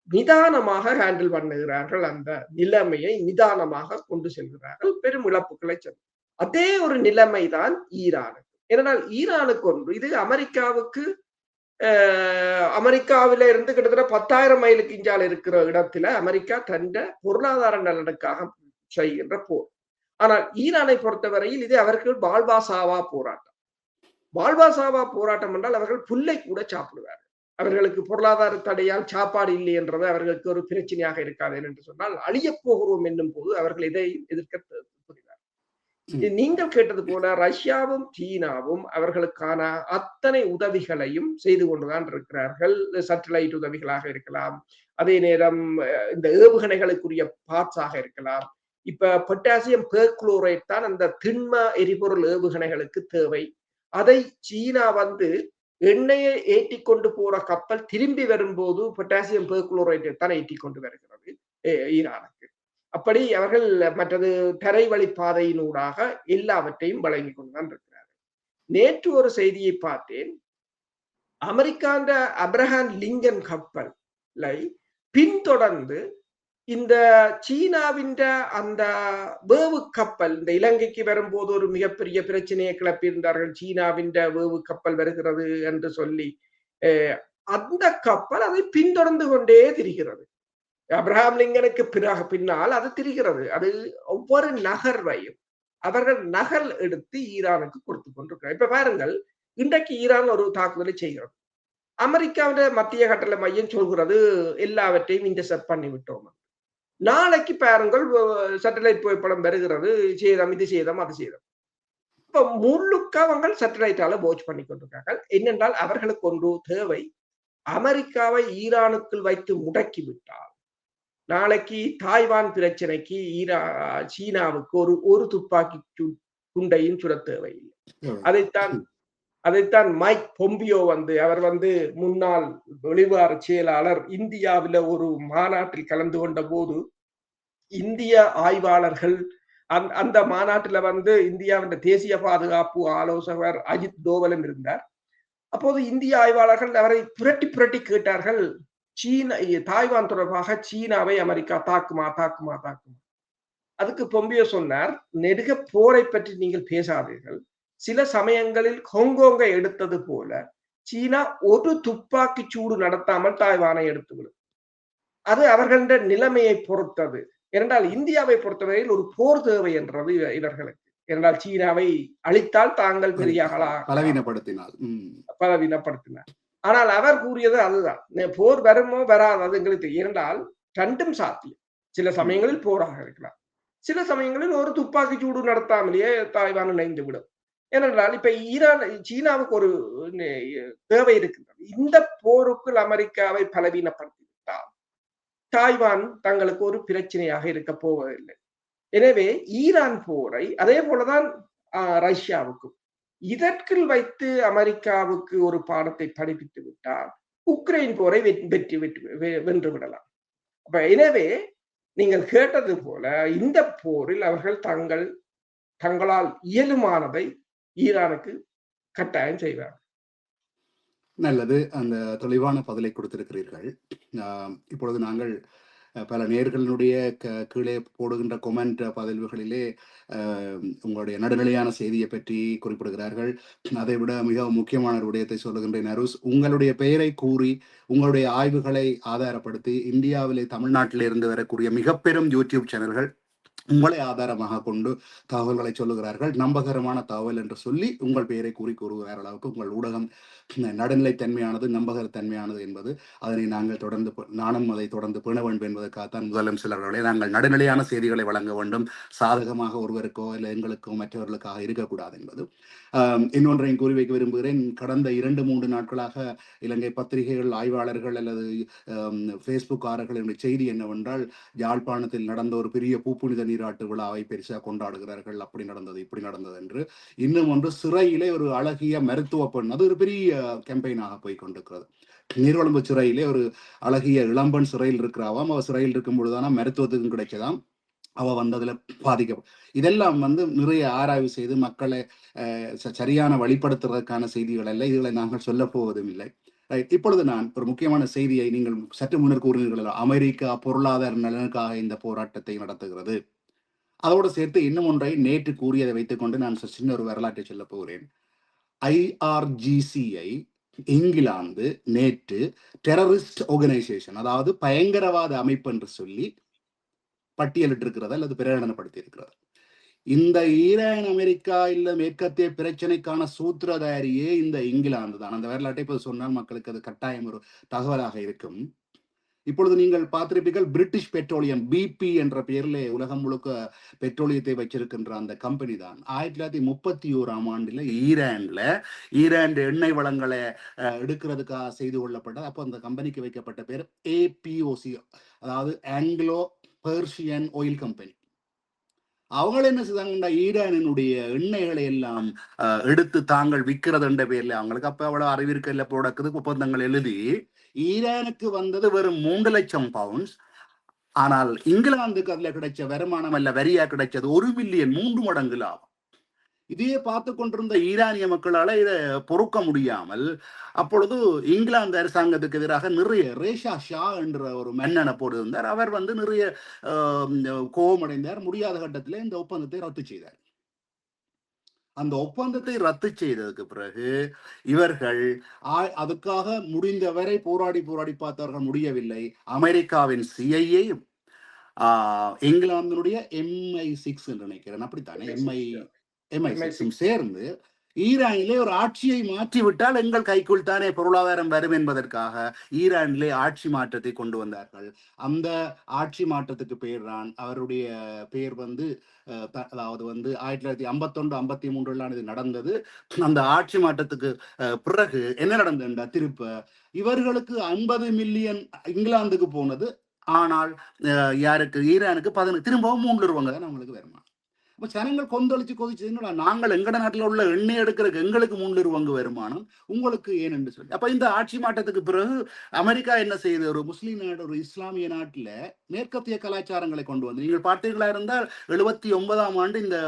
நிதானமாக ஹேண்டில் பண்ணுகிறார்கள். அந்த நிலைமையை நிதானமாக கொண்டு செல்கிறார்கள். பெரும் இழப்புகளை அதே ஒரு நிலைமைதான் ஈரானுக்கு. ஏனென்றால் ஈரானுக்கு ஒன்று, இது அமெரிக்காவுக்கு அமெரிக்காவில இருந்து கிட்டத்தட்ட 10,000 மைலுக்கு இஞ்சால இருக்கிற இடத்துல அமெரிக்கா தந்த பொருளாதார நலனுக்காக செய்கின்ற போர். ஆனால் ஈரானை பொறுத்தவரையில் இது அவர்கள் வாழ்வா சாவா போராட்டம். வாழ்வா சாவா போராட்டம் என்றால் அவர்கள் புல்லை கூட சாப்பிடுவார்கள். அவர்களுக்கு பொருளாதார தடையால் சாப்பாடு இல்லை என்றது அவர்களுக்கு ஒரு பிரச்சனையாக இருக்காது என்று சொன்னால், அழியப் போகிறோம் என்னும் போது அவர்கள் இதை எதிர்க்க புரிவார். நீங்கள் கேட்டது போல ரஷ்யாவும் சீனாவும் அவர்களுக்கான அத்தனை உதவிகளையும் செய்து கொண்டுதான் இருக்கிறார்கள். சேட்டலைட் உதவிகளாக இருக்கலாம், அதே நேரம் இந்த ஏவுகணைகளுக்குரிய பார்ட்ஸாக இருக்கலாம். இப்ப பொட்டாசியம் பெர்குளோரேட் தான் அந்த திண்ம எரிபொருள் ஏவுகணைகளுக்கு தேவை. அதை சீனா வந்து எண்ணெயை ஏற்றி கொண்டு போற கப்பல் திரும்பி வரும்போது பொட்டாசியம் பெர்குளோரேட்டை தான் ஏற்றி கொண்டு வருகிறது ஈரானுக்கு. அப்படி அவர்கள் மற்றது தரை வழி பாதையினூடாக எல்லாவற்றையும் வழங்கி கொண்டுதான் இருக்கிறார்கள். நேற்று ஒரு செய்தியை பார்த்தேன். அமெரிக்காண்ட அப்ரஹாம் லிங்கன் கப்பலை பின்தொடர்ந்து இந்த சீனாவின் அந்த வேவு கப்பல் இந்த இலங்கைக்கு வரும்போது ஒரு மிகப்பெரிய பிரச்சனையை கிளப்பியிருந்தார்கள். சீனாவின் வேவு கப்பல் வருகிறது என்று சொல்லி அந்த கப்பல் அதை பின்தொடர்ந்து கொண்டே திரிகிறது. அப்ரஹாம் லிங்கனுக்கு பின்னால் அது திரிகிறது. அது ஒவ்வொரு நகர்வையும் அவர்கள் நகல் எடுத்து ஈரானுக்கு கொடுத்து கொண்டிருக்கிறார். இப்ப பாருங்கள், இன்றைக்கு ஈரான் ஒரு தாக்குதலை செய்கிறது. அமெரிக்காவின் மத்திய கட்டளை மையம் சொல்கிறது எல்லாவற்றையும் இன்டர்செப்ட் பண்ணி விட்டோம். நாளைக்கு பாருங்கள், சேட்டலைட் புகைப்படம் வருகிறது, சேதம், இது சேதம், அது சேதம். இப்ப முழுக்க அவங்க சேட்டலைட்டால வாட்ச் பண்ணி கொண்டிருக்கார்கள். என்னென்றால் அவர்களுக்கு ஒன்று தேவை, அமெரிக்காவை ஈரானுக்குள் வைத்து முடக்கி விட்டால் நாளைக்கு தாய்வான் பிரச்சனைக்கு சீனாவுக்கு ஒரு துப்பாக்கி குண்டையும் சுட தேவையில்லை. அதைத்தான் மைக் பொம்பியோ அவர் முன்னாள் வெளிவார செயலாளர் இந்தியாவில ஒரு மாநாட்டில் கலந்து கொண்ட போது இந்திய ஆய்வாளர்கள் அந்த மாநாட்டில் இந்தியாவின் தேசிய பாதுகாப்பு ஆலோசகர் அஜித் தோவலன் இருந்தார். அப்போது இந்திய ஆய்வாளர்கள் அவரை புரட்டி புரட்டி கேட்டார்கள், தாய்வான் தொடர்பாக சீனாவை அமெரிக்கா தாக்குமா தாக்குமா தாக்குமா. அதுக்கு பொம்பியோ சொன்னார், நெடுக போரை பற்றி நீங்கள் பேசாதீர்கள். சில சமயங்களில் ஹாங்காங்கை எடுத்தது போல சீனா ஒரு துப்பாக்கி சூடு நடத்தாமல் தாய்வானை எடுத்துவிடும். அது அவர்களின் நிலைமையை பொறுத்தது. என்றால் இந்தியாவை பொறுத்தவரையில் ஒரு போர் தேவை என்றது இவர்களுக்கு. என்றால் சீனாவை அழித்தால் தாங்கள் பெரிய பலவீனப்படுத்தினார். ஆனால் அவர் கூறியது அதுதான், போர் வருமோ வராது அது எங்களுக்கு என்றால் ரெண்டும் சாத்தியம். சில சமயங்களில் போராக இருக்கலாம், சில சமயங்களில் ஒரு துப்பாக்கி சூடு நடத்தாமலேயே தாய்வான் இணைந்து விடும். ஏனென்றால் இப்ப சீனாவுக்கு ஒரு தேவை இருக்கின்றது. இந்த போருக்குள் அமெரிக்காவை பலவீனப்படுத்திவிட்டால் தாய்வான் தங்களுக்கு ஒரு பிரச்சனையாக இருக்க போவதில்லை. எனவே ஈரான் போரை அதே போலதான் ரஷ்யாவுக்கும் இதற்குள் வைத்து அமெரிக்காவுக்கு ஒரு பாடத்தை படிப்பித்து விட்டால் உக்ரைன் போரை வென்று விடலாம். அப்ப எனவே நீங்கள் கேட்டது போல இந்த போரில் அவர்கள் தங்களால் இயலுமானதை ஈரானுக்கு கட்டாயம் செய்வார். நல்லது, அந்த தெளிவான பதிலை கொடுத்திருக்கிறீர்கள். இப்பொழுது நாங்கள் பல நேயர்களுடைய கீழே போடுகின்ற கொமெண்ட் பதிவுகளிலே உங்களுடைய நடுநிலையான செய்தியை பற்றி குறிப்பிடுகிறார்கள். அதை விட மிக முக்கியமான ஒரு விடயத்தை சொல்லுகின்றேன் அருஸ், உங்களுடைய பெயரை கூறி உங்களுடைய ஆய்வுகளை ஆதாரப்படுத்தி இந்தியாவிலே தமிழ்நாட்டில் இருந்து வரக்கூடிய மிக பெரும் யூடியூப் சேனல்கள் உங்களை ஆதாரமாக கொண்டு தகவல்களை சொல்லுகிறார்கள். நம்பகரமான தகவல் என்று சொல்லி உங்கள் பெயரை கூறுகிற அளவுக்கு உங்கள் ஊடகம் நடுநிலைத்தன்மையானது, நம்பகத்தன்மையானது என்பது அதனை நாங்கள் நானும் அதை தொடர்ந்து பேண வேண்டும் என்பதற்காகத்தான் முதலமைச்சர்களே நாங்கள் நடுநிலையான செய்திகளை வழங்க வேண்டும். சாதகமாக ஒருவருக்கோ இல்லை எங்களுக்கோ மற்றவர்களுக்காக இருக்கக்கூடாது என்பது. இன்னொன்றையும் கூறி வைக்க விரும்புகிறேன். கடந்த 2-3 நாட்களாக இலங்கை பத்திரிகைகள், ஆய்வாளர்கள் அல்லது ஃபேஸ்புக் ஆளர்களின் செய்தி என்னவென்றால், யாழ்ப்பாணத்தில் நடந்த ஒரு பெரிய பூப்புனித நீராட்டு விழாவை பெருசாக கொண்டாடுகிறார்கள், அப்படி நடந்தது இப்படி நடந்தது என்று. இன்னும் ஒன்று, சிறையிலே ஒரு அழகிய மருத்துவ பெண், அது ஒரு பெரிய கேம்பெயினாக போய் கொண்டிருக்கிறது. நீர்வளம்பு சிறையிலே ஒரு அழகிய இளம்பெண் சிறையில் இருக்கிறாவாம். அவ சிறையில் இருக்கும் பொழுதானா மருத்துவத்துக்கும் கிடைச்சதாம். அவ அதுல பாதிக்க இதெல்லாம் நிறைய ஆராய்வு செய்து மக்களை சரியான வழிபடுத்துறதுக்கான செய்திகள் அல்ல. இதுகளை நாங்கள் சொல்ல போவதும் இல்லை. இப்பொழுது நான் ஒரு முக்கியமான செய்தியை, நீங்கள் சற்று முன்னர் கூறினீர்கள், அமெரிக்கா பொருளாதார நலனுக்காக இந்த போராட்டத்தை நடத்துகிறது. அதோடு சேர்த்து இன்னும் ஒன்றை நேற்று கூறியதை வைத்துக் கொண்டு நான் சின்ன ஒரு வரலாற்றை சொல்ல போகிறேன். IRGC-ஐ இங்கிலாந்து நேற்று டெரரிஸ்ட் ஆர்கனைசேஷன், அதாவது பயங்கரவாத அமைப்பு என்று சொல்லி பட்டியலிட்டிருக்கிறது அல்லது பிரகடனப்படுத்தி இருக்கிறது. இந்த ஈரான் அமெரிக்கா இல்ல மேற்கத்திய பிரச்சனைக்கான சூத்திரதாரியே இந்த இங்கிலாந்து தான். அந்த வரலாற்றை இப்போது சொன்னால் மக்களுக்கு அது கட்டாயம் ஒரு தகவலாக இருக்கும். இப்பொழுது நீங்கள் பார்த்திருப்பீர்கள், பிரிட்டிஷ் பெட்ரோலியம் பிபி என்ற பெயரில் உலகம் முழுக்க பெட்ரோலியத்தை வச்சிருக்கின்ற அந்த கம்பெனி தான் 1931 ஈரான் எண்ணெய் வளங்களை எடுக்கிறதுக்காக செய்து கொள்ளப்பட்டது. அப்போ அந்த கம்பெனிக்கு வைக்கப்பட்ட பேர் ஏபிஓசி, அதாவது ஆங்கிலோ பெர்ஷியன் ஆயில் கம்பெனி. அவங்க என்ன செய்தாங்கன்னா, ஈரானினுடைய எண்ணெய்களை எல்லாம் எடுத்து தாங்கள் விற்கிறது என்ற பேர்ல, அவங்களுக்கு அப்ப அவ்வளவு அறிவிற்கல்ல போடக்குது ஒப்பந்தங்கள் எழுதி ஈரானுக்கு வந்தது வெறும் 3 லட்சம் பவுண்ட்ஸ். ஆனால் இங்கிலாந்துக்கு அதுல கிடைச்ச வருமானம் அல்ல, வரியா கிடைச்சது 1 மில்லியன், 3 மடங்கு லாபம். இதையே பார்த்து கொண்டிருந்த ஈரானிய மக்களால இதை பொறுக்க முடியாமல் அப்பொழுது இங்கிலாந்து அரசாங்கத்துக்கு எதிராக நிறைய ரேஷா ஷா என்ற ஒரு மன்னனை போட்டிருந்தார். அவர் நிறைய கோபமடைந்தார். முடியாத கட்டத்தில் இந்த ஒப்பந்தத்தை ரத்து செய்தார். அந்த ஒப்பந்தத்தை ரத்து செய்ததுக்கு பிறகு இவர்கள் அதுக்காக முடிந்தவரை போராடி பார்த்தார்கள், முடியவில்லை. அமெரிக்காவின் சிஐஏயும் இங்கிலாந்தினுடைய MI6 என்று நினைக்கிறேன், அப்படித்தானே, MI6 சேர்ந்து ஈரானிலே ஒரு ஆட்சியை மாற்றிவிட்டால் எங்கள் கைக்குள் தானே பொருளாதாரம் வரும் என்பதற்காக ஈரானிலே ஆட்சி மாற்றத்தை கொண்டு வந்தார்கள். அந்த ஆட்சி மாற்றத்துக்கு பெயர் தான், அவருடைய பெயர் அதாவது 1951-53 இது நடந்தது. அந்த ஆட்சி மாற்றத்துக்கு பிறகு என்ன நடந்ததுண்டா, திருப்ப இவர்களுக்கு 50 மில்லியன் இங்கிலாந்துக்கு போனது. ஆனால் யாருக்கு, ஈரானுக்கு 10, திரும்பவும் 3 ரூபாங்க தான் அவங்களுக்கு வருமானம். அப்ப ஜனங்கள் கொந்தளிச்சு நாங்கள் எங்கட நாட்டில் உள்ள எண்ணெய் எடுக்கிறதுக்கு எங்களுக்கு 3 ரூபாங்க வருமானம், உங்களுக்கு ஏன் என்று சொல்லி. அப்ப இந்த ஆட்சி மாற்றத்துக்கு பிறகு அமெரிக்கா என்ன செய்யுது, ஒரு முஸ்லீம் நாடு, ஒரு இஸ்லாமிய நாட்டில் மேற்கத்திய கலாச்சாரங்களை கொண்டு வந்து, நீங்கள் பார்த்தீர்களா இருந்தால் 79ஆம் ஆண்டு இந்த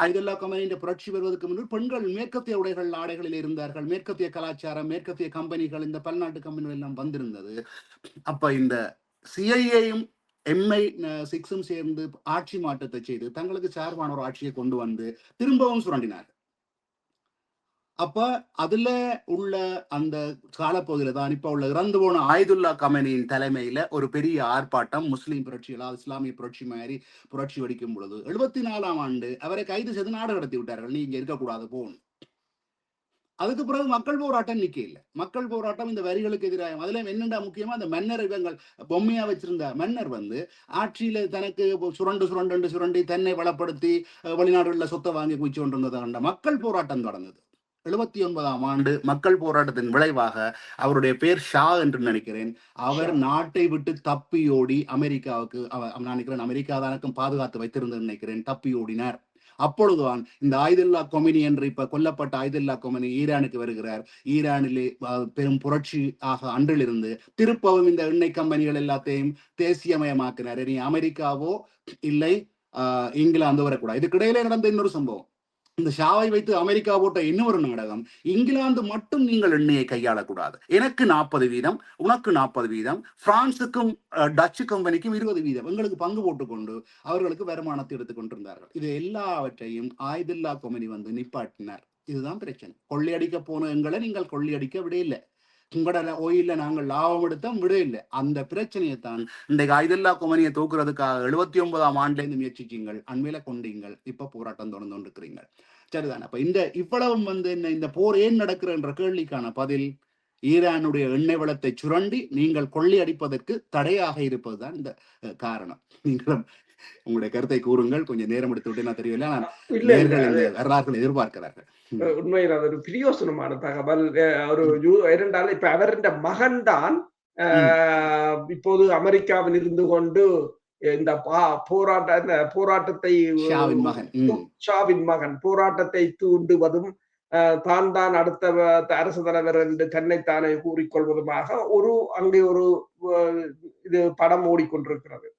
ஐதல்லா கமனியின் புரட்சி வருவதற்கு முன்பு பெண்கள் மேற்கத்திய ஆடைகளில் இருந்தார்கள். மேற்கத்திய கலாச்சாரம், மேற்கத்திய கம்பெனிகள், இந்த பல்நாட்டு கம்பெனிகள் எல்லாம் வந்திருந்தது. அப்ப இந்த சிஐஏயும் MI6 சேர்ந்து ஆட்சி மாற்றத்தை செய்து தங்களுக்கு சார்பான ஒரு ஆட்சியை கொண்டு வந்து திரும்பவும் சுரண்டினார். அப்ப அதுல உள்ள அந்த காலப்பகுதியில தான் இப்ப உள்ள இறந்து போன ஆயுதுல்லா கமனியின் தலைமையில ஒரு பெரிய ஆர்ப்பாட்டம், முஸ்லீம் புரட்சி, அதாவது இஸ்லாமிய புரட்சி மாதிரி புரட்சி வெடிக்கும் பொழுது 74ஆம் ஆண்டு அவரை கைது செய்து நாடு கடத்தி விட்டார்கள். நீ இங்க இருக்கக்கூடாது, போகணும். அதுக்கு பிறகு மக்கள் போராட்டம் நிக்க இல்லை. மக்கள் போராட்டம் இந்த வரிகளுக்கு எதிராக. அதுல என்னண்டா முக்கியமா அந்த மன்னர், இவங்கள் பொம்மையா வச்சிருந்த மன்னர் ஆட்சியில தனக்கு சுரண்டி தன்னை வளப்படுத்தி வெளிநாடுகளில் சொத்தை வாங்கி குவிச்சு கொண்டிருந்தது. மக்கள் போராட்டம் தொடர்ந்தது. 79ஆம் ஆண்டு மக்கள் போராட்டத்தின் விளைவாக அவருடைய பேர் ஷா என்று நினைக்கிறேன், அவர் நாட்டை விட்டு தப்பியோடி அமெரிக்காவுக்கு, நான் நினைக்கிறேன் அமெரிக்கா தானுக்கும் பாதுகாத்து வைத்திருந்தேன் நினைக்கிறேன், தப்பியோடினார். அப்பொழுதுதான் இந்த ஆயுதுல்லா கொமினி என்று இப்ப கொல்லப்பட்ட ஆயுதுல்லா கொமினி ஈரானுக்கு வருகிறார். ஈரானிலே பெரும் புரட்சி ஆக அன்றிலிருந்து திருப்பவும் இந்த எண்ணெய் கம்பெனிகள் எல்லாத்தையும் தேசியமயமாக்கினார். இனி அமெரிக்காவோ இல்லை இங்கிலாந்து வரக்கூடாது. இதுக்கிடையிலே நடந்த இன்னொரு சம்பவம், இந்த ஷாவை வைத்து அமெரிக்கா போட்ட இன்னொரு நாடகம், இங்கிலாந்து மட்டும் நீங்கள் எண்ணெயை கையாளக்கூடாது, எனக்கு 40 வீதம், உனக்கு 40 வீதம், பிரான்சுக்கும் டச்சு கம்பெனிக்கும் 20 வீதம், எங்களுக்கு பங்கு போட்டுக்கொண்டு அவர்களுக்கு வருமானத்தை எடுத்துக் கொண்டிருந்தார்கள். இது எல்லாவற்றையும் ஆயுதுல்லா கொமினி நிப்பாட்டினார். இதுதான் பிரச்சனை. கொள்ளையடிக்க போன எங்களை நீங்கள் கொள்ளையடிக்க விடையில்லை, உங்களோட ஓயில நாங்கள் லாபம் எடுத்தோம் விடையில்லை. அந்த பிரச்சனையை தான் இன்றைக்கு ஆயுதுல்லா கொமனியை தூக்குறதுக்காக 79ஆம் ஆண்டுல இருந்து முயற்சிச்சீங்கள், அண்மையில கொண்டீங்கள், இப்ப போராட்டம் தொடர்ந்து கொண்டிருக்கிறீங்க. சரிதான். அப்ப இந்த இவ்வளவும் என்ன, இந்த போர் ஏன் நடக்குற கேள்விக்கான பதில், ஈரானுடைய எண்ணெய் வளத்தை சுரண்டி நீங்கள் கொள்ளையடிப்பதற்கு தடையாக இருப்பதுதான் இந்த காரணம். நீங்களும் உங்களுடைய கருத்தை கூறுங்கள். கொஞ்சம் நேரம் எடுத்து விட்டு நான் தெரியல, வரலாறுகள் எதிர்பார்க்கிறார்கள். உண்மையில் அது ஒரு பிரயோசனமான தகவல். ஒரு இரண்டால் இப்ப அவருடைய மகன் தான் இப்போது அமெரிக்காவில் இருந்து கொண்டு இந்த போராட்டத்தை ஷாவின் மகன் போராட்டத்தை தூண்டுவதும் தான் அடுத்த அரசு தலைவர் என்று தன்னைத்தானே கூறிக்கொள்வதுமாக அங்கே ஒரு இது படம் ஓடிக்கொண்டிருக்கிறது.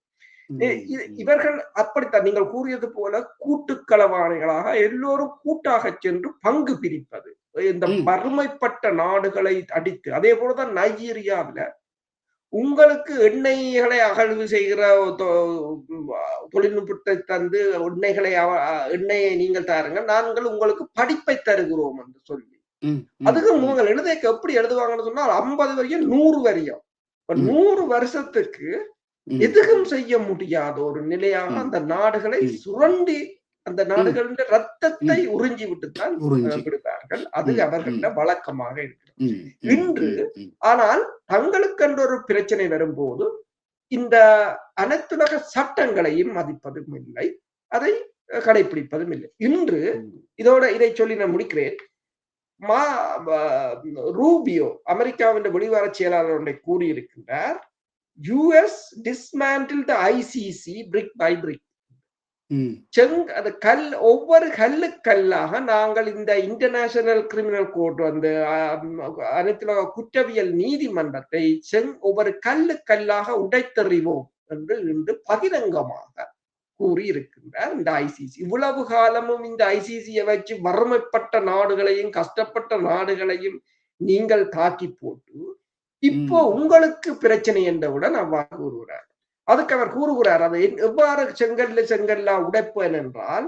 இவர்கள் அப்படித்தான் நீங்கள் கூறியது போல கூட்டுக்களவாணிகளாக எல்லோரும் கூட்டாக சென்று பங்கு பிரிப்பது, இந்த வறுமைப்பட்ட நாடுகளை அடித்து. அதே போலதான் நைஜீரியாவில உங்களுக்கு எண்ணெய்களை அகழ்வு செய்கிற தொழில்நுட்பத்தை தந்து எண்ணெயை நீங்கள் தாருங்கள், நாங்கள் உங்களுக்கு படிப்பை தருகிறோம் என்று சொல்லி அதுக்கு இவங்க எழுதைக்கு எப்படி எழுதுவாங்கன்னு சொன்னா 50 வரையும் 100 வரையும் 100 வருஷத்துக்கு எதுவும் செய்ய முடியாத ஒரு நிலையாக அந்த நாடுகளை சுரண்டி அந்த நாடுகளின் ரத்தத்தை உறிஞ்சி விட்டுத்தான் விடுவார்கள். அது அவர்கள வழக்கமாக இருக்கிறது இன்று. ஆனால் தங்களுக்கென்ற ஒரு பிரச்சனை வரும்போது இந்த அனைத்துலக சட்டங்களையும் மதிப்பதும் இல்லை, அதை கடைபிடிப்பதும் இல்லை. இன்று இதை சொல்லி நான் முடிக்கிறேன். ரூபியோ அமெரிக்காவின் வெளிவார செயலாளர் ஒன்றை கூறியிருக்கின்றார், US dismantled the ICC brick by brick. ஒவ்வொரு கல்லாக நாங்கள் இந்த இன்டர்நேஷனல் கிரிமினல் கோர்ட் வந்து அனைத்துலக குற்றவியல் நீதிமன்றத்தை ஒவ்வொரு கல்லாக உடைத்தெறிவோம் என்று இன்று பகிரங்கமாக கூறியிருக்கின்றார். இந்த ஐசிசி இவ்வளவு காலமும் இந்த ஐசிசியை வச்சு வறுமைப்பட்ட நாடுகளையும் கஷ்டப்பட்ட நாடுகளையும் நீங்கள் தாக்கி போட்டு இப்போ உங்களுக்கு பிரச்சனை என்றவுடன் அவ்வாறு கூறுகிறார். அதுக்கு அவர் கூறுகிறார், அதை எவ்வாறு செங்கல்ல உடைப்பேன் என்றால்,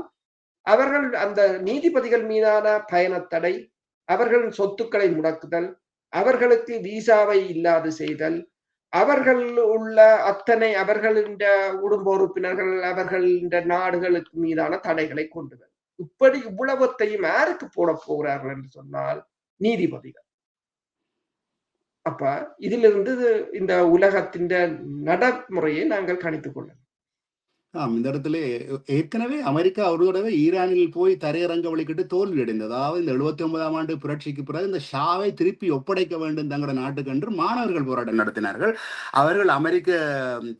அவர்கள் அந்த நீதிபதிகள் மீதான பயணத்தடை, அவர்களின் சொத்துக்களை முடக்குதல், அவர்களுக்கு விசாவை இல்லாது செய்தல், அவர்கள் உள்ள அத்தனை அவர்களின் குடும்ப உறுப்பினர்கள் அவர்களின் நாடுகளுக்கு மீதான தடைகளை கொண்டுவர். இப்படி இவ்வளவத்தையும் யாருக்கு போட போகிறார்கள் என்று சொன்னால் நீதிபதிகள். அப்ப இதிலிருந்து இந்த உலகத்தின் நடைமுறையை நாங்கள் கணித்துக் கொள்ளலாம். இந்த இடத்துல ஏற்கனவே அமெரிக்கா ஒரு தடவை ஈரானில் போய் தரையிறங்க வழிகிட்டு தோல்வி அடைந்தது. அதாவது இந்த 79ஆம் ஆண்டு புரட்சிக்கு பிறகு இந்த ஷாவை திருப்பி ஒப்படைக்க வேண்டும் தங்களோட நாட்டுக்கு என்று மாணவர்கள் போராட்டம் நடத்தினார்கள். அவர்கள் அமெரிக்க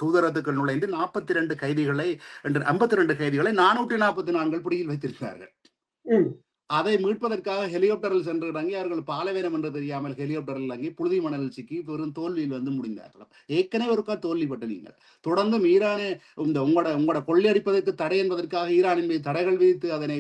தூதரகத்துக்குள் நுழைந்து 42 கைதிகளை 52 கைதிகளை 444 பிடியில் வைத்திருக்கிறார்கள். அதை மீட்பதற்காக ஹெலிகாப்டரில் சென்று இறங்கி அவர்கள் பாலைவனம் என்று தெரியாமல் ஹெலிகாப்டரில் இறங்கி புழுதி மணலில் சிக்கி பெரும் தோல்வியில் வந்து முடிந்தார்கள். ஏற்கனவே ஒருக்கா தோல்விப்பட்ட நீங்கள் தொடர்ந்து ஈரானை உங்களோட கொள்ளையடிப்பதற்கு தடை என்பதற்காக ஈரானின் மீது தடைகள் விதித்து அதனை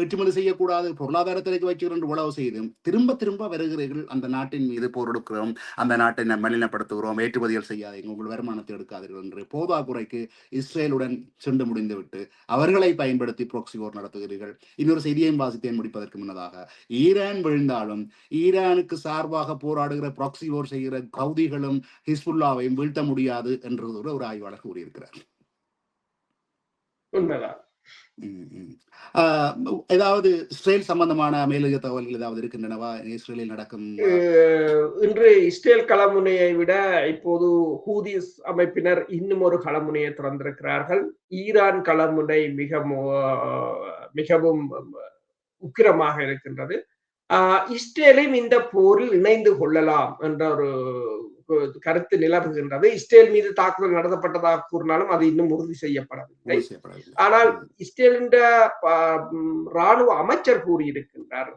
ஏற்றுமதி செய்யக்கூடாது, பொருளாதாரத்திற்கு வைக்கிறோம் என்று உழவு செய்து திரும்ப திரும்ப வருகிறீர்கள். அந்த நாட்டின் மீது போர் எடுக்கிறோம், அந்த நாட்டை மலினப்படுத்துகிறோம், ஏற்றுமதிகள் செய்யாதீங்க, உங்கள் வருமானத்தை எடுக்காதீர்கள் என்று போதாக்குறைக்கு இஸ்ரேலுடன் சென்று முடிந்துவிட்டு அவர்களை பயன்படுத்தி ப்ராக்ஸி போர் நடத்துகிறீர்கள். இன்னொரு செய்தியையும் முடிப்பதற்கு முன்னதாக, ஈரான் விழுந்தாலும் ஈரானுக்கு சார்பாக போராடுகிற ப்ராக்ஸி போர் செய்கிற கவுதிகளும் ஹிஸ்புல்லாவையும் வீழ்த்த முடியாது என்று ஒரு ஆய்வாளர் கூறியிருக்கிறார். ஏதாவது இஸ்ரேல் சம்பந்தமான மேலதிக தகவல்கள் ஏதாவது இருக்கின்றனவா? இஸ்ரேலில் நடக்கும் இன்று இஸ்ரேல் களமுனையை விட இப்போது ஹூதிஸ் அமைப்பினர் இன்னும் ஒரு களமுனையை திறந்திருக்கிறார்கள். ஈரான் களமுனை மிகவும் உக்கிரமாக இருக்கின்றது. இஸ்ரேலையும் இந்த போரில் இணைந்து கொள்ளலாம் என்ற ஒரு கருத்து நிலவுகின்றது. இஸ்ரேல் மீது தாக்குதல் நடத்தப்பட்டதாக கூறினாலும் அது இன்னும் உறுதி செய்யப்படவில்லை. ஆனால் இஸ்ரேலின் ராணுவ அமைச்சர் கூறியிருக்கின்றார்,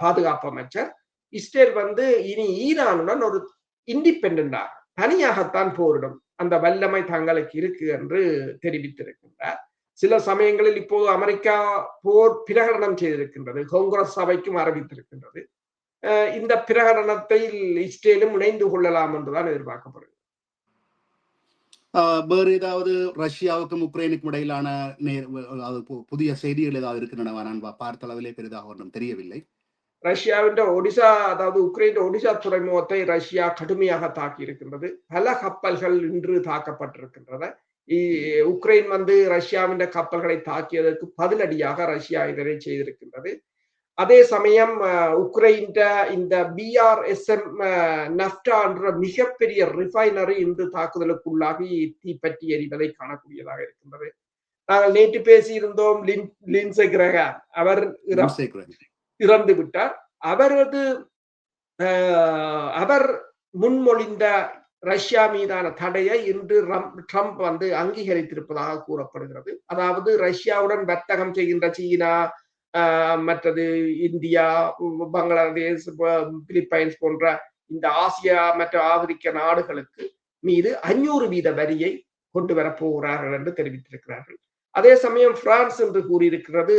பாதுகாப்பு அமைச்சர், இஸ்ரேல் வந்து இனி ஈரானுடன் ஒரு இண்டிபெண்டண்டாக தனியாகத்தான் போரிடும் அந்த வல்லமை தங்களுக்கு இருக்கு என்று தெரிவித்திருக்கின்றார். சில சமயங்களில் இப்போது அமெரிக்கா போர் பிரகடனம் செய்திருக்கின்றது, காங்கிரஸ் சபைக்கும் அறிவித்திருக்கின்றது. இந்த பிரகடனத்தில் இஸ்ரேலும் இணைந்து கொள்ளலாம் என்றுதான் எதிர்பார்க்கப்படுகிறது. வேறு ஏதாவது ரஷ்யாவுக்கும் உக்ரைனுக்கும் இடையிலான புதிய செய்திகள் ஏதாவது இருக்கின்றன? நான் பார்த்த அளவிலே பெரிதாக ஒன்றும் தெரியவில்லை. ரஷ்யாவின் ஒடிசா, அதாவது உக்ரைன் ஒடிசா துறைமுகத்தை ரஷ்யா கடுமையாக தாக்கி இருக்கின்றது. பல கப்பல்கள் இன்று தாக்கப்பட்டிருக்கின்றன. உக்ரைன் வந்து ரஷ்யாவின் கப்பல்களை தாக்கியதற்கு பதிலடியாக ரஷ்யா இதனை செய்திருக்கின்றது. அதே சமயம் உக்ரைன் இந்த BRSM நஃப்டா என்ற மிகப்பெரிய ரிஃபைனரி இன்று தாக்குதலுக்குள்ளாகி தீப்பற்றி எரிவதை காணக்கூடியதாக இருக்கின்றது. நாங்கள் நேற்று பேசியிருந்தோம், லின்சே கிரஹாம் அவர் இறந்து விட்டார். அவர் முன்மொழிந்த ரஷ்யா மீதான தடையை இன்று ட்ரம்ப் வந்து அங்கீகரித்திருப்பதாக கூறப்படுகிறது. அதாவது ரஷ்யாவுடன் வர்த்தகம் செய்கின்ற சீனா, மற்றது இந்தியா, பங்களாதேஷ், பிலிப்பைன்ஸ் போன்ற இந்த ஆசியா மற்றும் ஆப்பிரிக்க நாடுகளுக்கு மீது 500% வரியை கொண்டு வரப்போகிறார்கள் என்று தெரிவித்திருக்கிறார்கள். அதே சமயம் பிரான்ஸ் என்று கூறியிருக்கிறது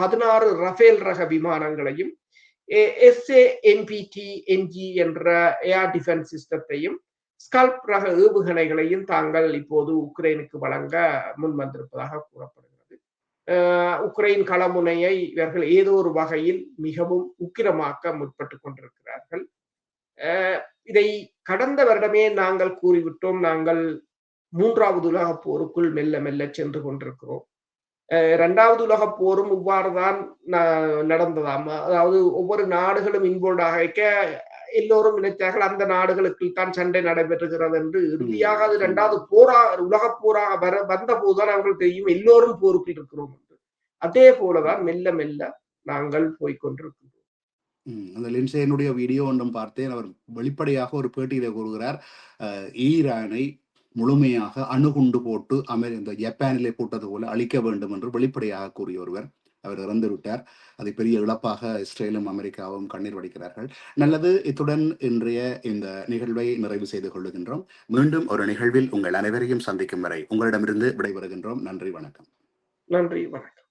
16 ரஃபேல் ரக விமானங்களையும் SAMPT-NG என்ற ஏர் டிஃபென்ஸ் சிஸ்டத்தையும் ஸ்கல்ப் ரக ஏவுகணைகளையும் தாங்கள் இப்போது உக்ரைனுக்கு வழங்க முன் வந்திருப்பதாக கூறப்படுகிறது. உக்ரைன் களமுனையை இவர்கள் ஏதோ ஒரு வகையில் மிகவும் உக்கிரமாக்க முற்பட்டு கொண்டிருக்கிறார்கள். இதை கடந்த வருடமே நாங்கள் கூறிவிட்டோம். நாங்கள் 3வது உலகப் போருக்குள் மெல்ல மெல்ல சென்று கொண்டிருக்கிறோம். 2வது உலகப் போரும் இவ்வாறுதான் நடந்ததாம். அதாவது ஒவ்வொரு நாடுகளும் இன்வால்வ் ஆக எல்லோரும் நினைத்தார்கள் அந்த நாடுகளுக்கு தான் சண்டை நடைபெறுகிறது என்று. இறுதியாக அது 2வது உலகப் போராக வந்த போதுதான் அவர்கள் தெரியும் எல்லோரும் போருக்குள் இருக்கிறோம் என்று. அதே போலதான் மெல்ல மெல்ல நாங்கள் போய்கொண்டிருக்கிறோம். அந்த லின்சேனுடைய வீடியோ ஒன்றும் பார்த்தேன். அவர் வெளிப்படையாக ஒரு பேட்டியில கூறுகிறார், ஈரானை முழுமையாக அணுகுண்டு போட்டு இந்த ஜப்பானிலே போட்டது போல அழிக்க வேண்டும் என்று வெளிப்படையாக கூறிய ஒருவர். அவர் இறந்து விட்டார். அதை பெரிய இழப்பாக இஸ்ரேலும் அமெரிக்காவும் கண்ணீர் வடிக்கிறார்கள். நல்லது, இத்துடன் இன்றைய இந்த நிகழ்வை நிறைவு செய்து கொள்ளுகின்றோம். மீண்டும் ஒரு நிகழ்வில் உங்கள் அனைவரையும் சந்திக்கும் வரை உங்களிடமிருந்து விடைபெறுகின்றோம். நன்றி, வணக்கம். நன்றி, வணக்கம்.